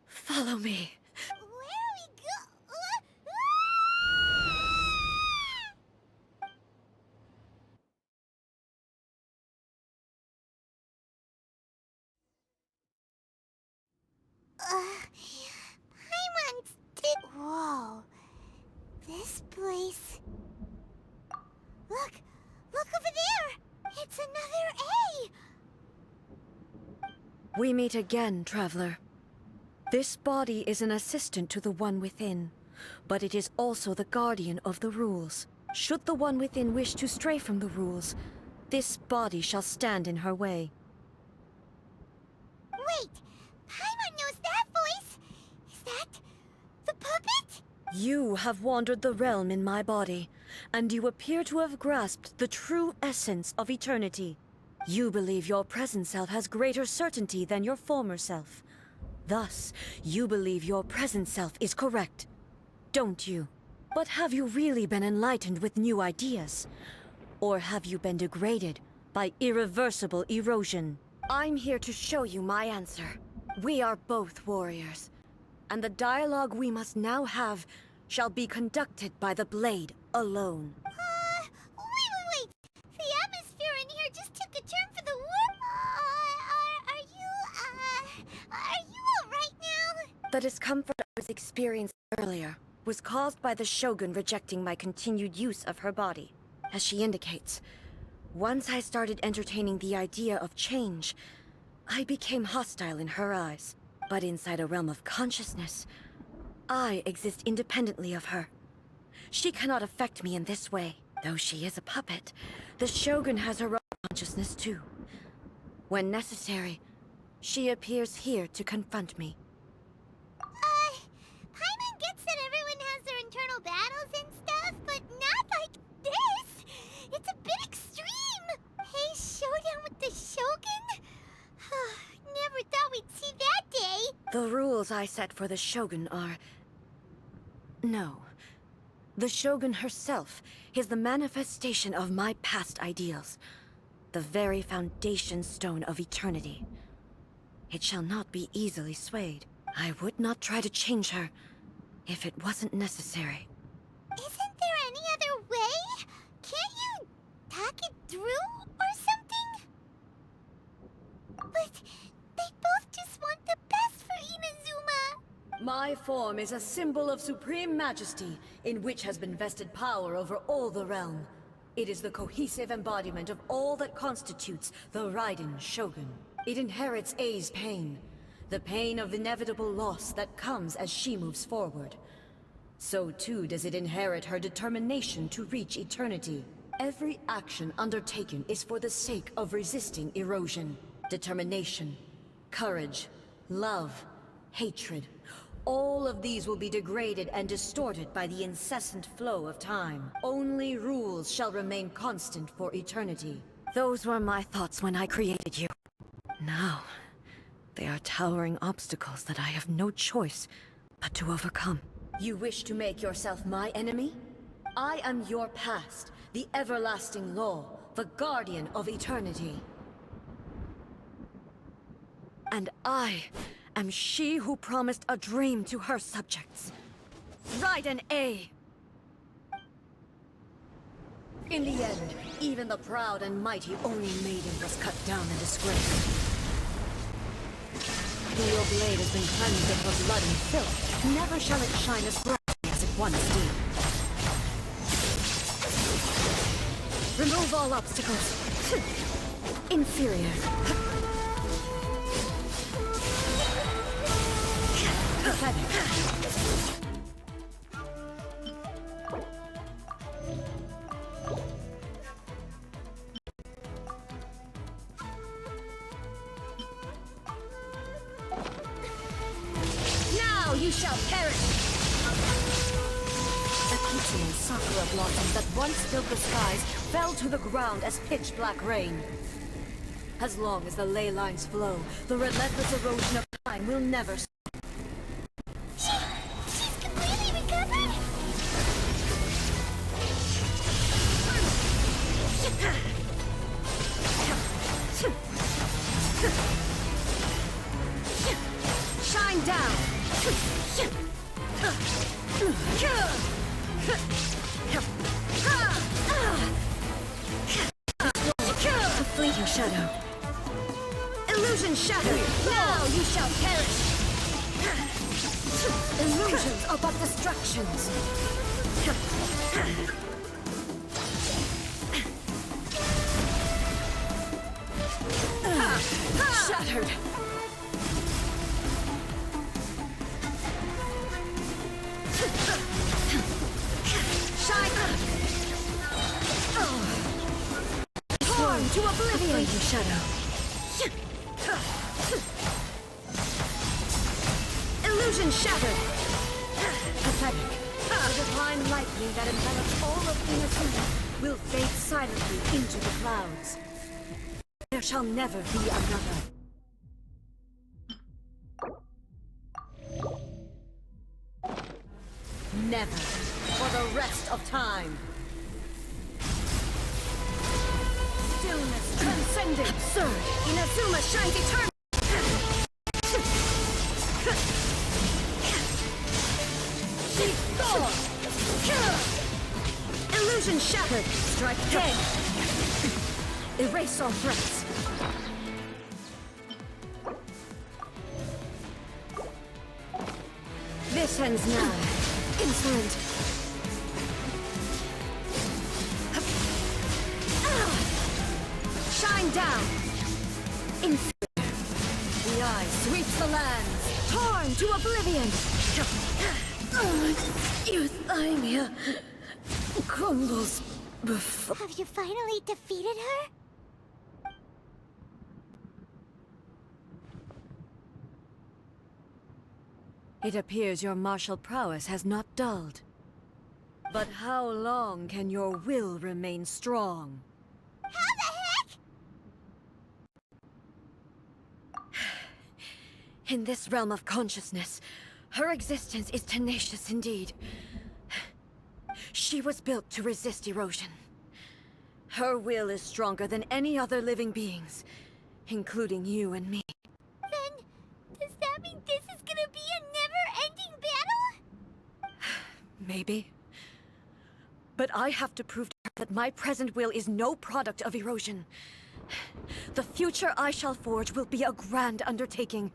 Follow me. Where are we go? Paimon did. Whoa. This place. Look! Look over there! It's another A! We meet again, traveler. This body is an assistant to the one within, but it is also the guardian of the rules. Should the one within wish to stray from the rules, this body shall stand in her way. Wait! Paimon knows that voice! Is that the puppet? You have wandered the realm in my body, and you appear to have grasped the true essence of eternity. You believe your present self has greater certainty than your former self. Thus, you believe your present self is correct, don't you? But have you really been enlightened with new ideas? Or have you been degraded by irreversible erosion? I'm here to show you my answer. We are both warriors, and the dialogue we must now have shall be conducted by the blade alone. Wait! The atmosphere in here just took a turn for the worse. Are you alright now? The discomfort I was experiencing earlier was caused by the Shogun rejecting my continued use of her body. As she indicates, once I started entertaining the idea of change, I became hostile in her eyes. But inside a realm of consciousness, I exist independently of her. She cannot affect me in this way. Though she is a puppet, the Shogun has her own consciousness too. When necessary, she appears here to confront me. Paimon gets that everyone has their internal battles and stuff, but not like this! It's a bit extreme! Hey, showdown with the Shogun? Never thought we'd see that day! The rules I set for the Shogun are... No. The Shogun herself is the manifestation of my past ideals. The very foundation stone of eternity. It shall not be easily swayed. I would not try to change her if it wasn't necessary. Isn't there any other way? Can't you talk it through or something? But they both just want the best for Inazuma. My form is a symbol of supreme majesty, in which has been vested power over all the realm. It is the cohesive embodiment of all that constitutes the Raiden Shogun. It inherits Ei's pain, the pain of inevitable loss that comes as she moves forward. So too does it inherit her determination to reach eternity. Every action undertaken is for the sake of resisting erosion. Determination, courage, love, hatred. All of these will be degraded and distorted by the incessant flow of time. Only rules shall remain constant for eternity. Those were my thoughts when I created you. Now, they are towering obstacles that I have no choice but to overcome. You wish to make yourself my enemy? I am your past, the everlasting law, the guardian of eternity. And I am she who promised a dream to her subjects. Raiden A. In the end, even the proud and mighty Oni maiden was cut down and disgraced. Though your blade has been cleansed of her blood and filth, never shall it shine as brightly as it once did. Remove all obstacles. Inferior. Pathetic. Now you shall perish! The Kitsu and Sakura blossoms that once filled the skies fell to the ground as pitch-black rain. As long as the ley lines flow, the relentless erosion of time will never stop. She's completely recovered? Shine down! A fleeting shadow. Illusion shattered! Now you shall perish! Illusions are but distractions. Shattered! Shine up! Torn to oblivion! Fleeting shadow. Illusion shattered! Pathetic. The divine lightning that envelops all of Inazuma will fade silently into the clouds. There shall never be another. Never. For the rest of time. Stillness transcending. Absurd. Inazuma shines eternal. Illusion shattered. Strike dead. Erase all threats. This ends now. Insolent. Shine down. Inferior. The eye sweeps the lands. Torn to oblivion. Euthymia crumbles before. Have you finally defeated her? It appears your martial prowess has not dulled. But how long can your will remain strong? How the heck? In this realm of consciousness, her existence is tenacious indeed. She was built to resist erosion. Her will is stronger than any other living beings, including you and me. Then, does that mean this is gonna be a never-ending battle? Maybe. But I have to prove to her that my present will is no product of erosion. The future I shall forge will be a grand undertaking.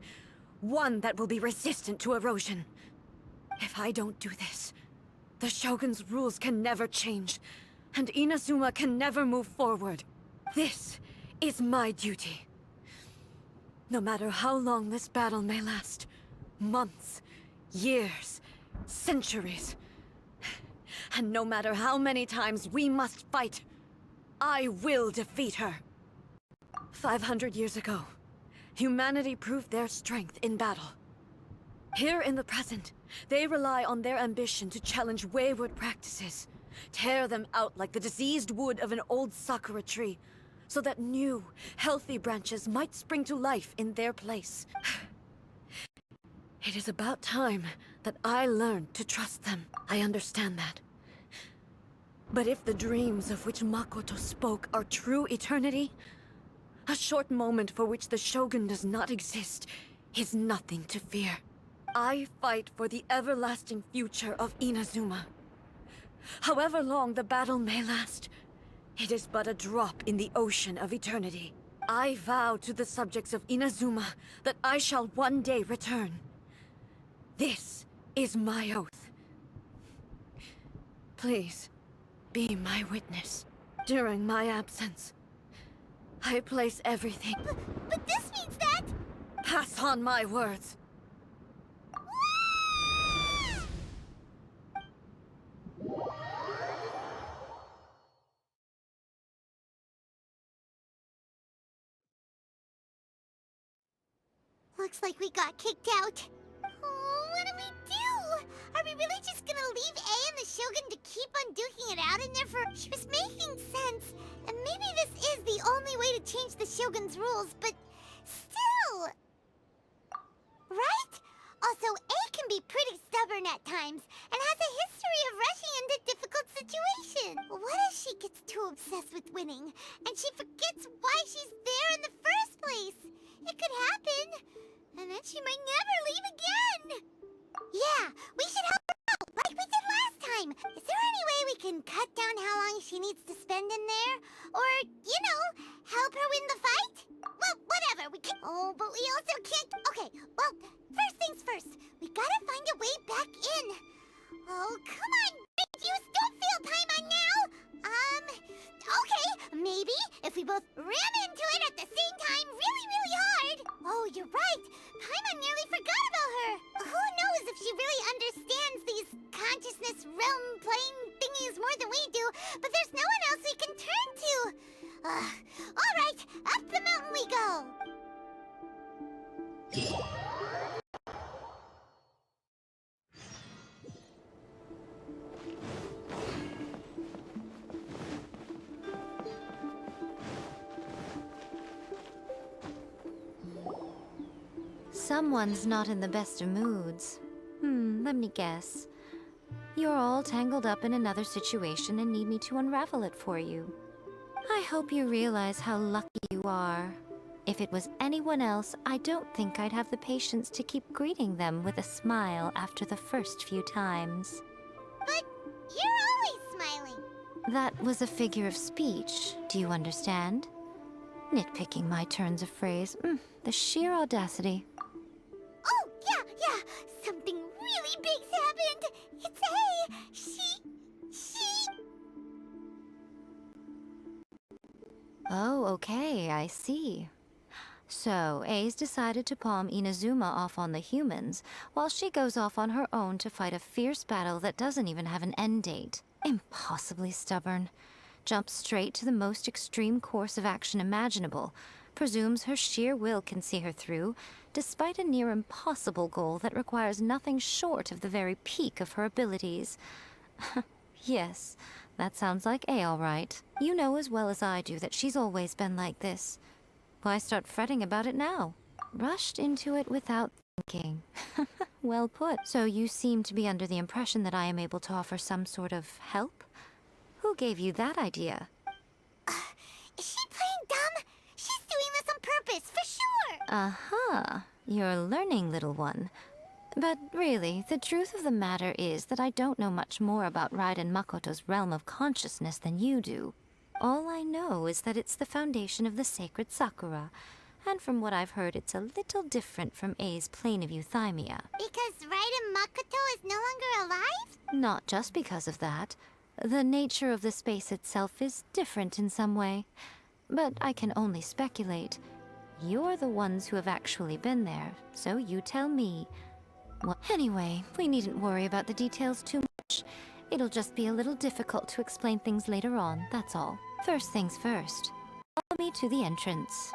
One that will be resistant to erosion. If I don't do this, the Shogun's rules can never change, and Inazuma can never move forward. This is my duty. No matter how long this battle may last, months, years, centuries, and no matter how many times we must fight, I will defeat her. 500 years ago, humanity proved their strength in battle. Here in the present, they rely on their ambition to challenge wayward practices, tear them out like the diseased wood of an old sakura tree, so that new, healthy branches might spring to life in their place. It is about time that I learned to trust them. I understand that. But if the dreams of which Makoto spoke are true eternity, a short moment for which the Shogun does not exist is nothing to fear. I fight for the everlasting future of Inazuma. However long the battle may last, It is but a drop in the ocean of eternity. I vow to the subjects of Inazuma that I shall one day return. This is my oath. Please, be my witness. During my absence, I place everything. But this means that... Pass on my words. Looks like we got kicked out. Oh, what do we do? Are we really just gonna leave A and the Shogun to keep on duking it out in there for... She was making sense. And maybe this is the only way to change the Shogun's rules, but still... Right? Also, A can be pretty stubborn at times, and has a history of rushing into difficult situations. What if she gets too obsessed with winning, and she forgets why she's there in the first place? It could happen, and then she might never leave again. Yeah, we should help her out, like we did last time. Is there any way we can cut down how long she needs to spend in there? Or, you know, help her win the fight? Well, whatever, we can... Oh, but we also can't... Okay, well, first things first. We gotta find a way back in. Oh, come on, Juice, don't feel Paimon now. Okay, maybe if we both ram into it at the same time really, really hard. Oh, you're right. Paimon nearly forgot about her. Who knows if she really understands these consciousness realm plane thingies more than we do, but there's no one else we can turn to. All right, up the mountain we go. Someone's not in the best of moods. Let me guess. You're all tangled up in another situation and need me to unravel it for you. I hope you realize how lucky you are. If it was anyone else, I don't think I'd have the patience to keep greeting them with a smile after the first few times. But you're always smiling. That was a figure of speech, do you understand? Nitpicking my turns of phrase. The sheer audacity. Oh, yeah. Something really big's happened. It's A. She... Oh, okay, I see. So, A's decided to palm Inazuma off on the humans, while she goes off on her own to fight a fierce battle that doesn't even have an end date. Impossibly stubborn. Jumps straight to the most extreme course of action imaginable. Presumes her sheer will can see her through, despite a near impossible goal that requires nothing short of the very peak of her abilities. Yes, that sounds like A all right. You know as well as I do that she's always been like this. Why start fretting about it now? Rushed into it without thinking. Well put. So you seem to be under the impression that I am able to offer some sort of help? Who gave you that idea? Is she playing dumb? She's doing this on purpose, for sure! Aha, you're learning, little one. But really, the truth of the matter is that I don't know much more about Raiden Makoto's realm of consciousness than you do. All I know is that it's the foundation of the sacred Sakura, and from what I've heard, it's a little different from A's plane of euthymia. Because Raiden Makoto is no longer alive? Not just because of that. The nature of the space itself is different in some way. But I can only speculate. You're the ones who have actually been there, so you tell me. Well, anyway, we needn't worry about the details too much. It'll just be a little difficult to explain things later on, that's all. First things first. Follow me to the entrance.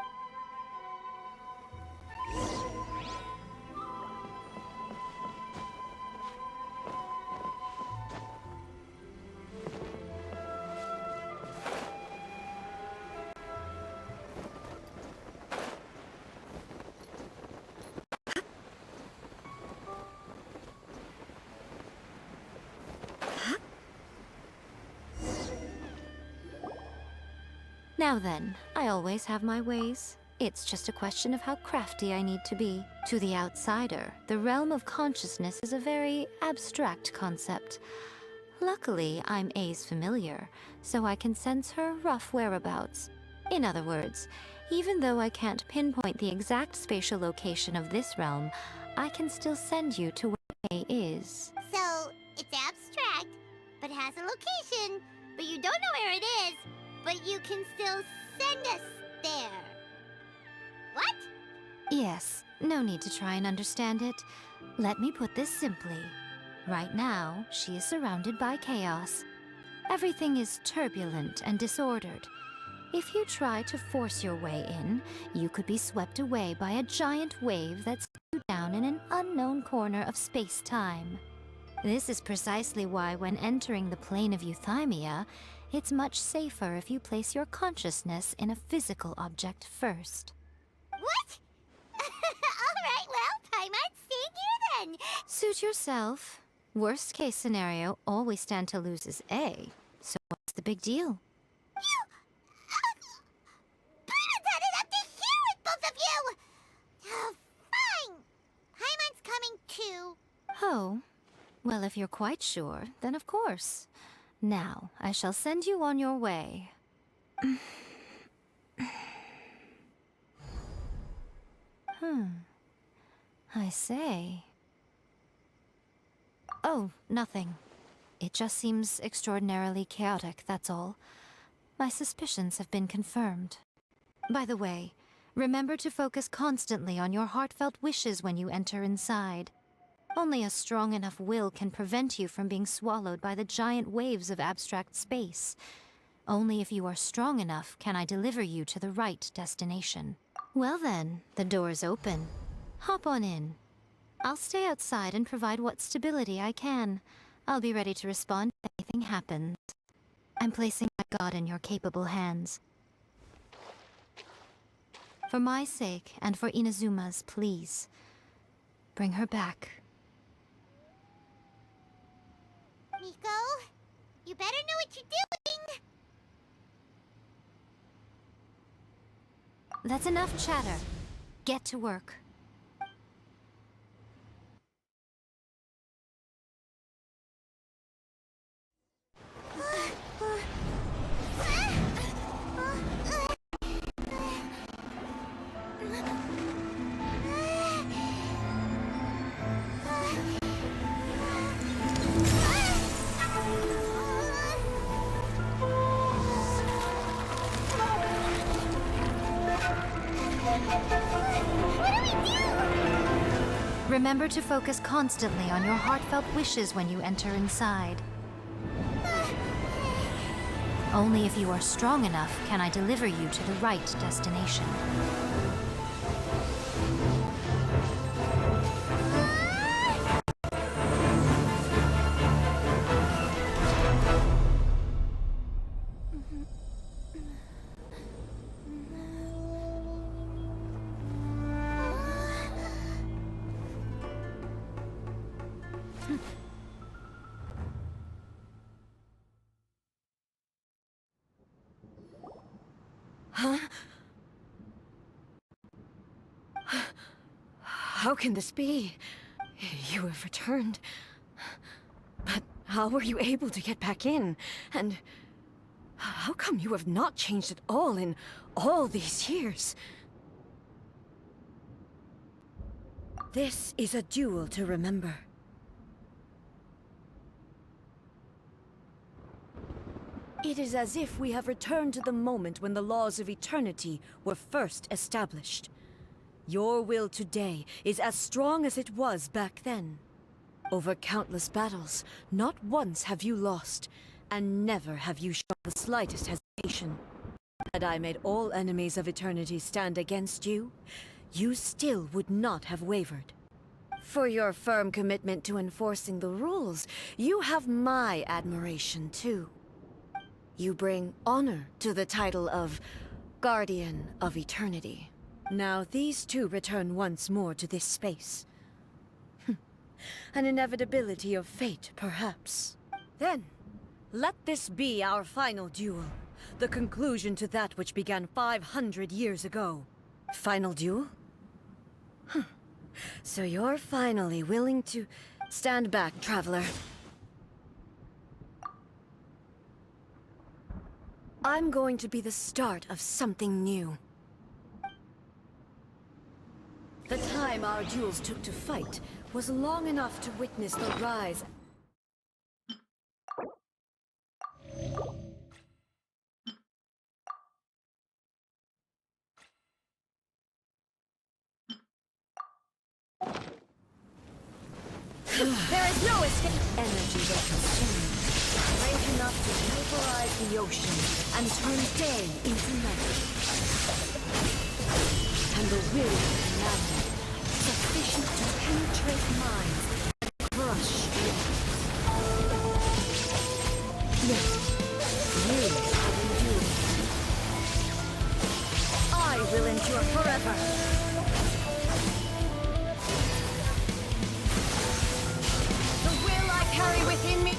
Now then, I always have my ways. It's just a question of how crafty I need to be. To the outsider, the realm of consciousness is a very abstract concept. Luckily, I'm A's familiar, so I can sense her rough whereabouts. In other words, even though I can't pinpoint the exact spatial location of this realm, I can still send you to where A is. So, it's abstract, but has a location, but you don't know where it is, but you can still send us there. What? Yes, no need to try and understand it. Let me put this simply. Right now, she is surrounded by chaos. Everything is turbulent and disordered. If you try to force your way in, you could be swept away by a giant wave that sets you down in an unknown corner of space-time. This is precisely why when entering the plane of euthymia, it's much safer if you place your consciousness in a physical object first. What? Alright, well, I might stay here then. Suit yourself. Worst case scenario, all we stand to lose is A. So what's the big deal? You... Bernadette up to here with both of you! Oh, fine. Paimon's coming too. Oh, well, if you're quite sure, then of course. Now, I shall send you on your way. I say. Oh, nothing. It just seems extraordinarily chaotic, that's all. My suspicions have been confirmed. By the way, remember to focus constantly on your heartfelt wishes when you enter inside. Only a strong enough will can prevent you from being swallowed by the giant waves of abstract space. Only if you are strong enough can I deliver you to the right destination. Well then, the door's open. Hop on in. I'll stay outside and provide what stability I can. I'll be ready to respond if anything happens. I'm placing my god in your capable hands. For my sake, and for Inazuma's, please. Bring her back. Miko, you better know what you're doing! That's enough chatter. Get to work. Remember to focus constantly on your heartfelt wishes when you enter inside. Only if you are strong enough can I deliver you to the right destination. How can this be? You have returned. But how were you able to get back in? And how come you have not changed at all in all these years? This is a duel to remember. It is as if we have returned to the moment when the laws of eternity were first established. Your will today is as strong as it was back then. Over countless battles, not once have you lost, and never have you shown the slightest hesitation. Had I made all enemies of eternity stand against you, you still would not have wavered. For your firm commitment to enforcing the rules, you have my admiration too. You bring honor to the title of Guardian of Eternity. Now these two return once more to this space. An inevitability of fate, perhaps. Then, let this be our final duel. The conclusion to that which began 500 years ago. Final duel? So you're finally willing to stand back, traveler. I'm going to be the start of something new. The time our duels took to fight was long enough to witness the rise. There is no escape. Energy that consumes, great enough to vaporize the ocean and turn day into night. And the will of commandment, sufficient to penetrate minds and crush dreams. Yet, you have endured. I will endure forever. Carry within me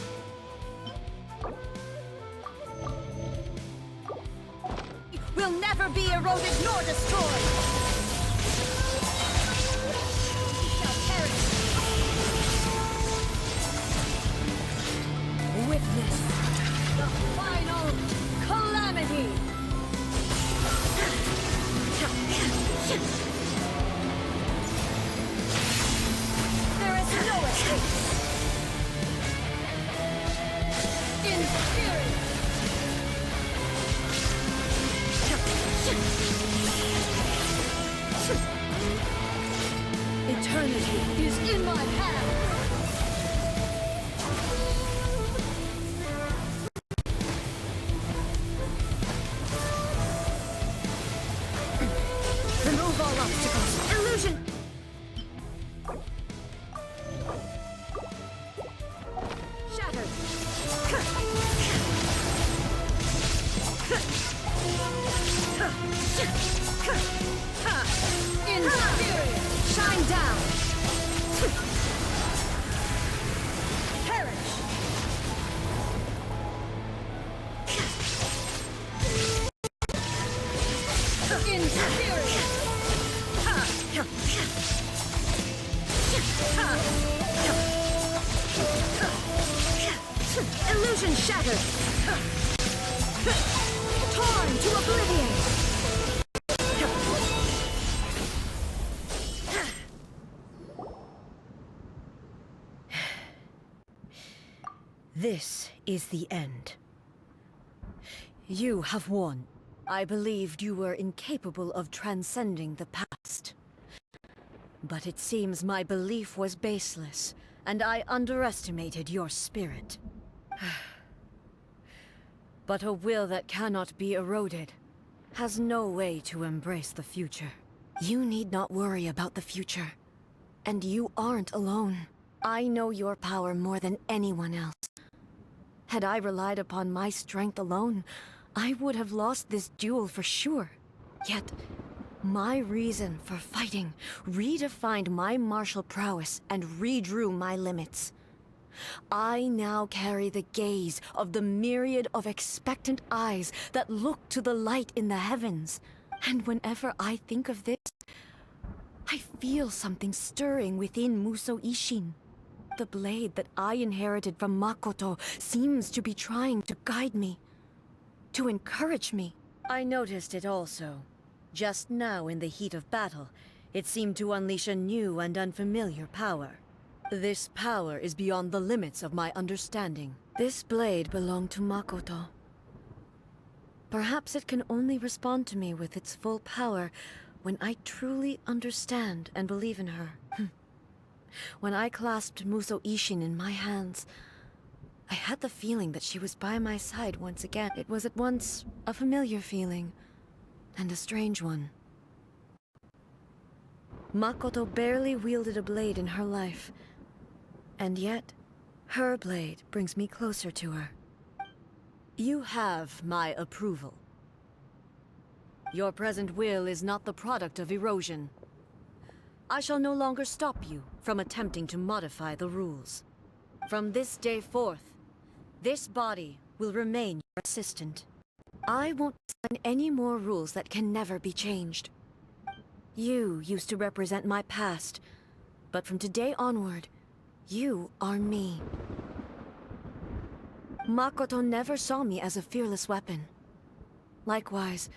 will never be eroded nor destroyed. We shall perish. Witness the final calamity. There is no escape. Eternity is in my hands! Remove all obstacles! Illusion! Shattered! Inferior! Shine down! Perish! Inferior! Illusion shattered! Torn to oblivion! This is the end. You have won. I believed you were incapable of transcending the past. But it seems my belief was baseless, and I underestimated your spirit. But a will that cannot be eroded has no way to embrace the future. You need not worry about the future. And you aren't alone. I know your power more than anyone else. Had I relied upon my strength alone, I would have lost this duel for sure. Yet, my reason for fighting redefined my martial prowess and redrew my limits. I now carry the gaze of the myriad of expectant eyes that look to the light in the heavens. And whenever I think of this, I feel something stirring within Musou Ishin. The blade that I inherited from Makoto seems to be trying to guide me, to encourage me. I noticed it also. Just now in the heat of battle, it seemed to unleash a new and unfamiliar power. This power is beyond the limits of my understanding. This blade belonged to Makoto. Perhaps it can only respond to me with its full power when I truly understand and believe in her. When I clasped Musou Ishin in my hands, I had the feeling that she was by my side once again. It was at once a familiar feeling, and a strange one. Makoto barely wielded a blade in her life, and yet, her blade brings me closer to her. You have my approval. Your present will is not the product of erosion. I shall no longer stop you from attempting to modify the rules. From this day forth, this body will remain your assistant. I won't sign any more rules that can never be changed. You used to represent my past, but from today onward, you are me. Makoto never saw me as a fearless weapon. Likewise,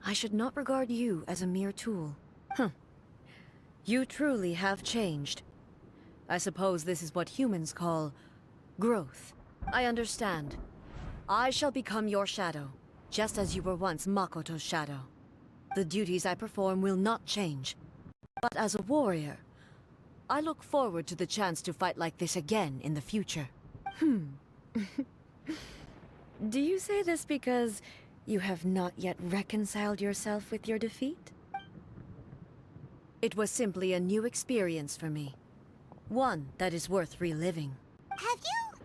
I should not regard you as a mere tool. You truly have changed. I suppose this is what humans call growth. I understand. I shall become your shadow, just as you were once Makoto's shadow. The duties I perform will not change. But as a warrior, I look forward to the chance to fight like this again in the future. Do you say this because you have not yet reconciled yourself with your defeat? It was simply a new experience for me. One that is worth reliving. Have you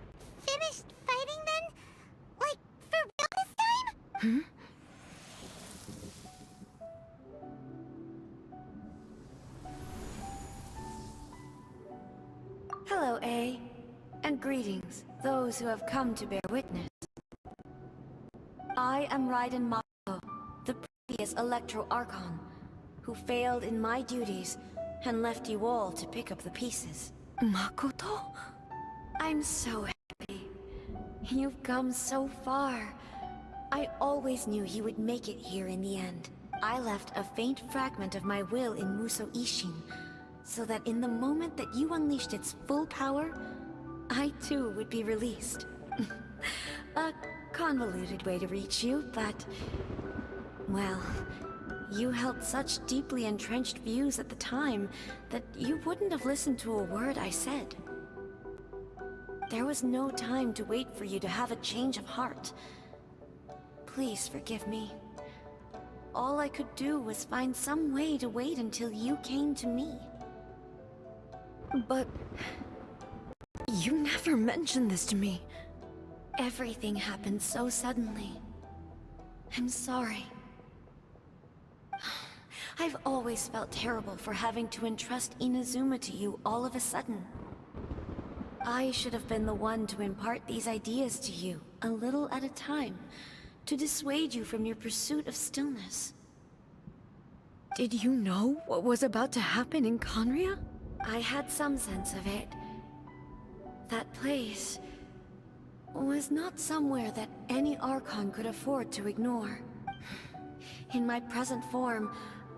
finished fighting then? Like, for real this time? Hello, A. And greetings, those who have come to bear witness. I am Raiden Makoto, the previous Electro Archon, who failed in my duties and left you all to pick up the pieces. Makoto? I'm so happy. You've come so far. I always knew you would make it here in the end. I left a faint fragment of my will in Muso Ishin, so that in the moment that you unleashed its full power, I too would be released. A convoluted way to reach you, but... well, you held such deeply entrenched views at the time that you wouldn't have listened to a word I said. There was no time to wait for you to have a change of heart. Please forgive me. All I could do was find some way to wait until you came to me. But... you never mentioned this to me. Everything happened so suddenly. I'm sorry. I've always felt terrible for having to entrust Inazuma to you all of a sudden. I should have been the one to impart these ideas to you, a little at a time, to dissuade you from your pursuit of stillness. Did you know what was about to happen in Conria? I had some sense of it. That place was not somewhere that any Archon could afford to ignore. In my present form,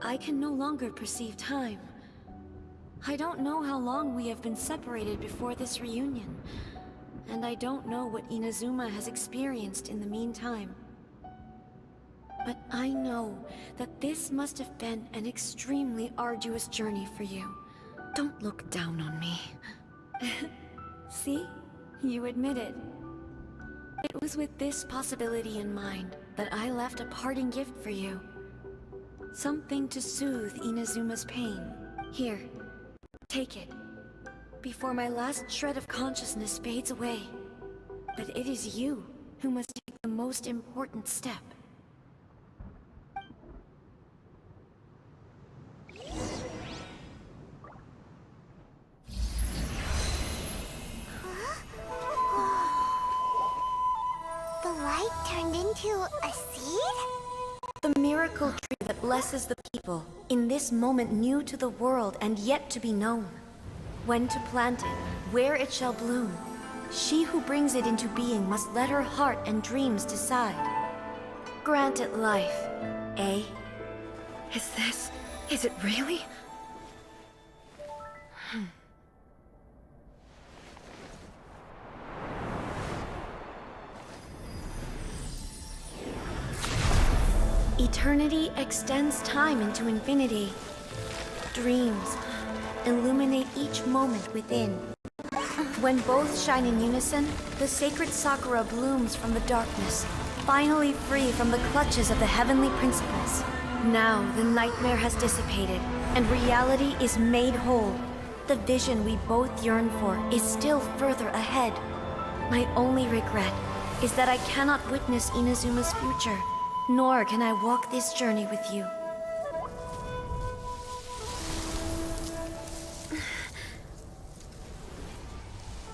I can no longer perceive time. I don't know how long we have been separated before this reunion, and I don't know what Inazuma has experienced in the meantime. But I know that this must have been an extremely arduous journey for you. Don't look down on me. See? You admit it. It was with this possibility in mind that I left a parting gift for you. Something to soothe Inazuma's pain. Here, take it, before my last shred of consciousness fades away. But it is you who must take the most important step. The light turned into a seed? The miracle tree that blesses the people, in this moment new to the world and yet to be known. When to plant it, where it shall bloom. She who brings it into being must let her heart and dreams decide. Grant it life, eh? Is it really? Eternity extends time into infinity. Dreams illuminate each moment within. When both shine in unison, the sacred Sakura blooms from the darkness, finally free from the clutches of the heavenly principles. Now the nightmare has dissipated, and reality is made whole. The vision we both yearn for is still further ahead. My only regret is that I cannot witness Inazuma's future, nor can I walk this journey with you.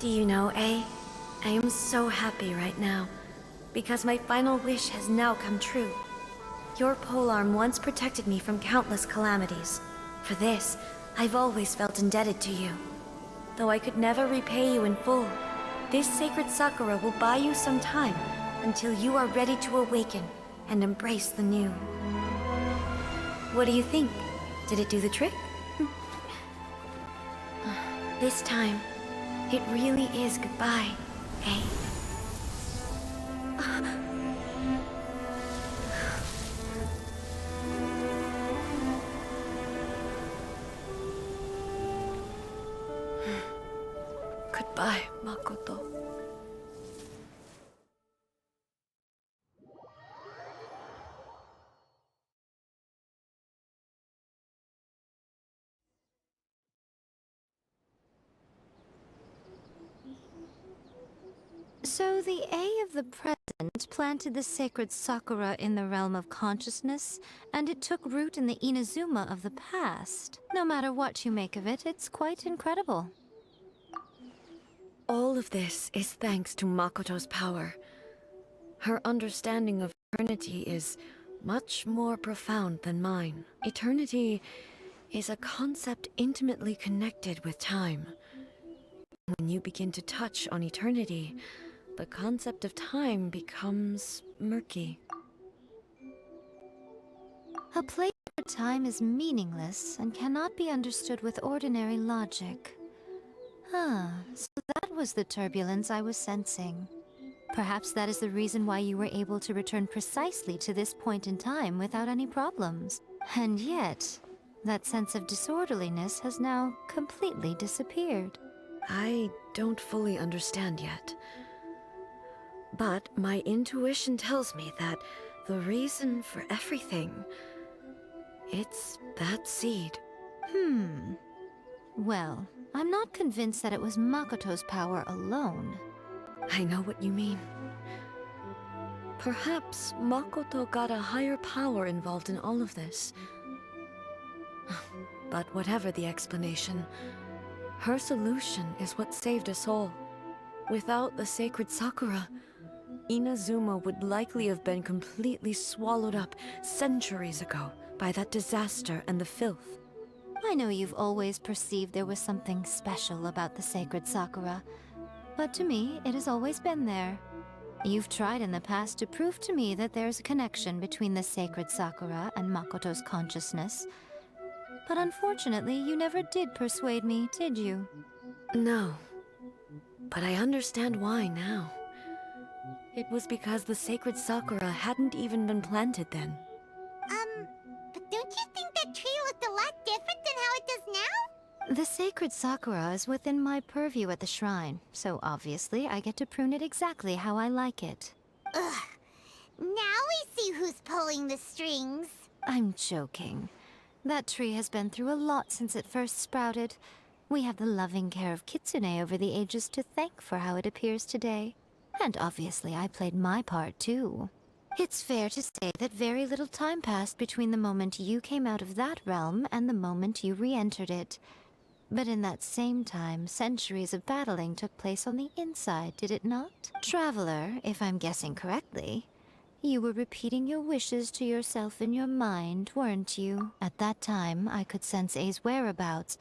Do you know, A? I am so happy right now, because my final wish has now come true. Your polearm once protected me from countless calamities. For this, I've always felt indebted to you. Though I could never repay you in full, this sacred Sakura will buy you some time until you are ready to awaken and embrace the new. What do you think? Did it do the trick? This time, it really is goodbye, eh? Goodbye, Makoto. So the A of the present planted the sacred sakura in the realm of consciousness, and it took root in the Inazuma of the past. No matter what you make of it, it's quite incredible. All of this is thanks to Makoto's power. Her understanding of eternity is much more profound than mine. Eternity is a concept intimately connected with time. When you begin to touch on eternity, the concept of time becomes murky. A place where time is meaningless and cannot be understood with ordinary logic. So that was the turbulence I was sensing. Perhaps that is the reason why you were able to return precisely to this point in time without any problems. And yet, that sense of disorderliness has now completely disappeared. I don't fully understand yet. But my intuition tells me that the reason for everything, it's that seed. Well, I'm not convinced that it was Makoto's power alone. I know what you mean. Perhaps Makoto got a higher power involved in all of this. But whatever the explanation, her solution is what saved us all. Without the sacred Sakura, Inazuma would likely have been completely swallowed up centuries ago by that disaster and the filth. I know you've always perceived there was something special about the sacred Sakura, but to me, it has always been there. You've tried in the past to prove to me that there's a connection between the sacred Sakura and Makoto's consciousness, but unfortunately, you never did persuade me, did you? No, but I understand why now. It was because the sacred Sakura hadn't even been planted then. But don't you think that tree looked a lot different than how it does now? The sacred Sakura is within my purview at the shrine, so obviously I get to prune it exactly how I like it. Ugh. Now we see who's pulling the strings. I'm joking. That tree has been through a lot since it first sprouted. We have the loving care of Kitsune over the ages to thank for how it appears today. And obviously I played my part too. It's fair to say that very little time passed between the moment you came out of that realm and the moment you re-entered it. But in that same time, centuries of battling took place on the inside, did it not? Traveler, if I'm guessing correctly, you were repeating your wishes to yourself in your mind, weren't you? At that time, I could sense A's whereabouts,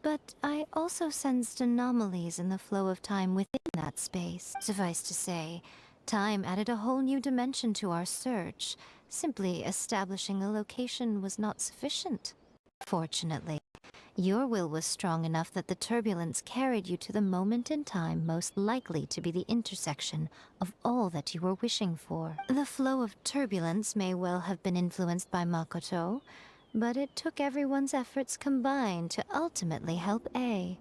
but I also sensed anomalies in the flow of time within that space. Suffice to say, time added a whole new dimension to our search. Simply establishing a location was not sufficient. Fortunately, your will was strong enough that the turbulence carried you to the moment in time most likely to be the intersection of all that you were wishing for. The flow of turbulence may well have been influenced by Makoto, but it took everyone's efforts combined to ultimately help A.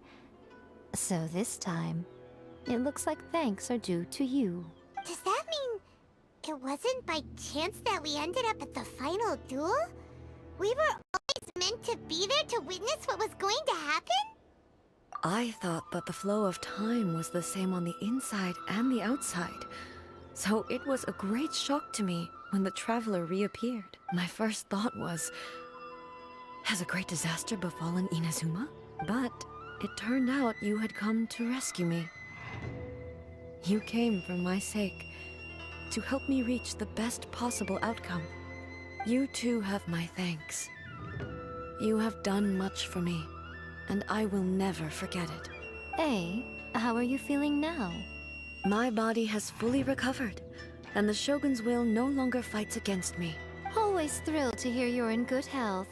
So this time, it looks like thanks are due to you. Does that mean it wasn't by chance that we ended up at the final duel? We were always meant to be there to witness what was going to happen? I thought that the flow of time was the same on the inside and the outside. So it was a great shock to me when the traveler reappeared. My first thought was, has a great disaster befallen Inazuma? But it turned out you had come to rescue me. You came for my sake, to help me reach the best possible outcome. You too have my thanks. You have done much for me, and I will never forget it. A, how are you feeling now? My body has fully recovered. and the Shogun's will no longer fights against me. Always thrilled to hear you're in good health.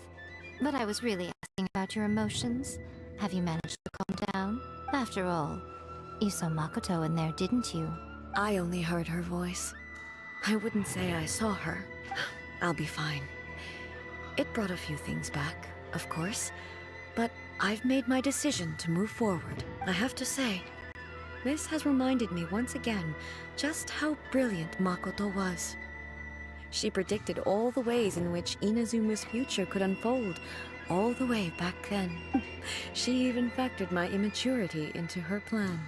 But I was really asking about your emotions. Have you managed to calm down? After all, you saw Makoto in there, didn't you? I only heard her voice. I wouldn't say I saw her. I'll be fine. It brought a few things back, of course, but I've made my decision to move forward. I have to say, this has reminded me once again just how brilliant Makoto was. She predicted all the ways in which Inazuma's future could unfold, all the way back then. She even factored my immaturity into her plan.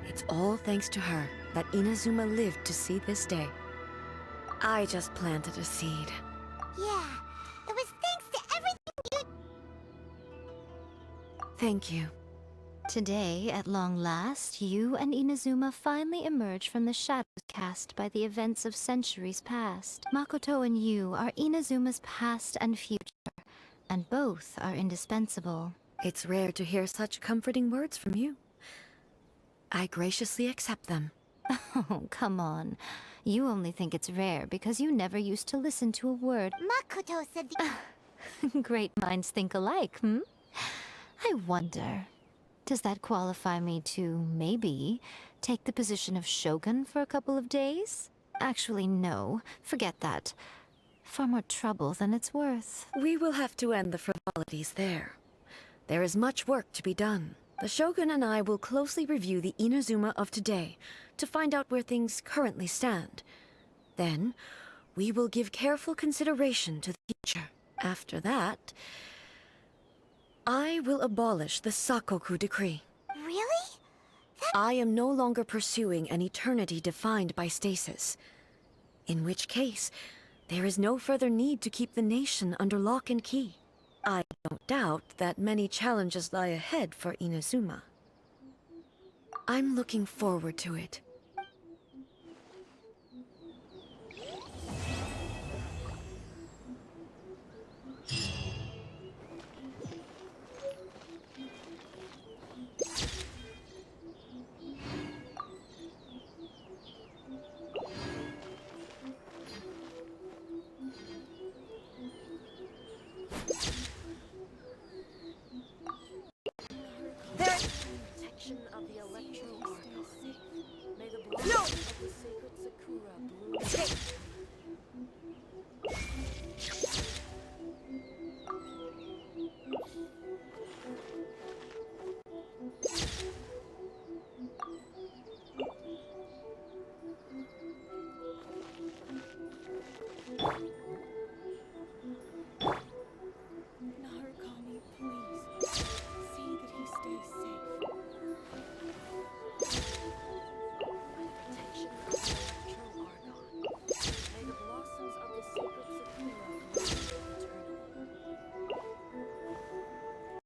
It's all thanks to her that Inazuma lived to see this day. I just planted a seed. Yeah, it was thanks to everything you... Thank you. Today, at long last, you and Inazuma finally emerge from the shadows cast by the events of centuries past. Makoto and you are Inazuma's past and future, and both are indispensable. It's rare to hear such comforting words from you. I graciously accept them. Oh, come on. You only think it's rare because you never used to listen to a word. Makoto said the... Great minds think alike, hmm? I wonder, does that qualify me to, maybe, take the position of Shogun for a couple of days? Actually, no. Forget that. Far more trouble than it's worth. We will have to end the frivolities there. There is much work to be done. The Shogun and I will closely review the Inazuma of today to find out where things currently stand. Then, we will give careful consideration to the future. After that, I will abolish the Sakoku Decree. Really? I am no longer pursuing an eternity defined by stasis. In which case, there is no further need to keep the nation under lock and key. I don't doubt that many challenges lie ahead for Inazuma. I'm looking forward to it.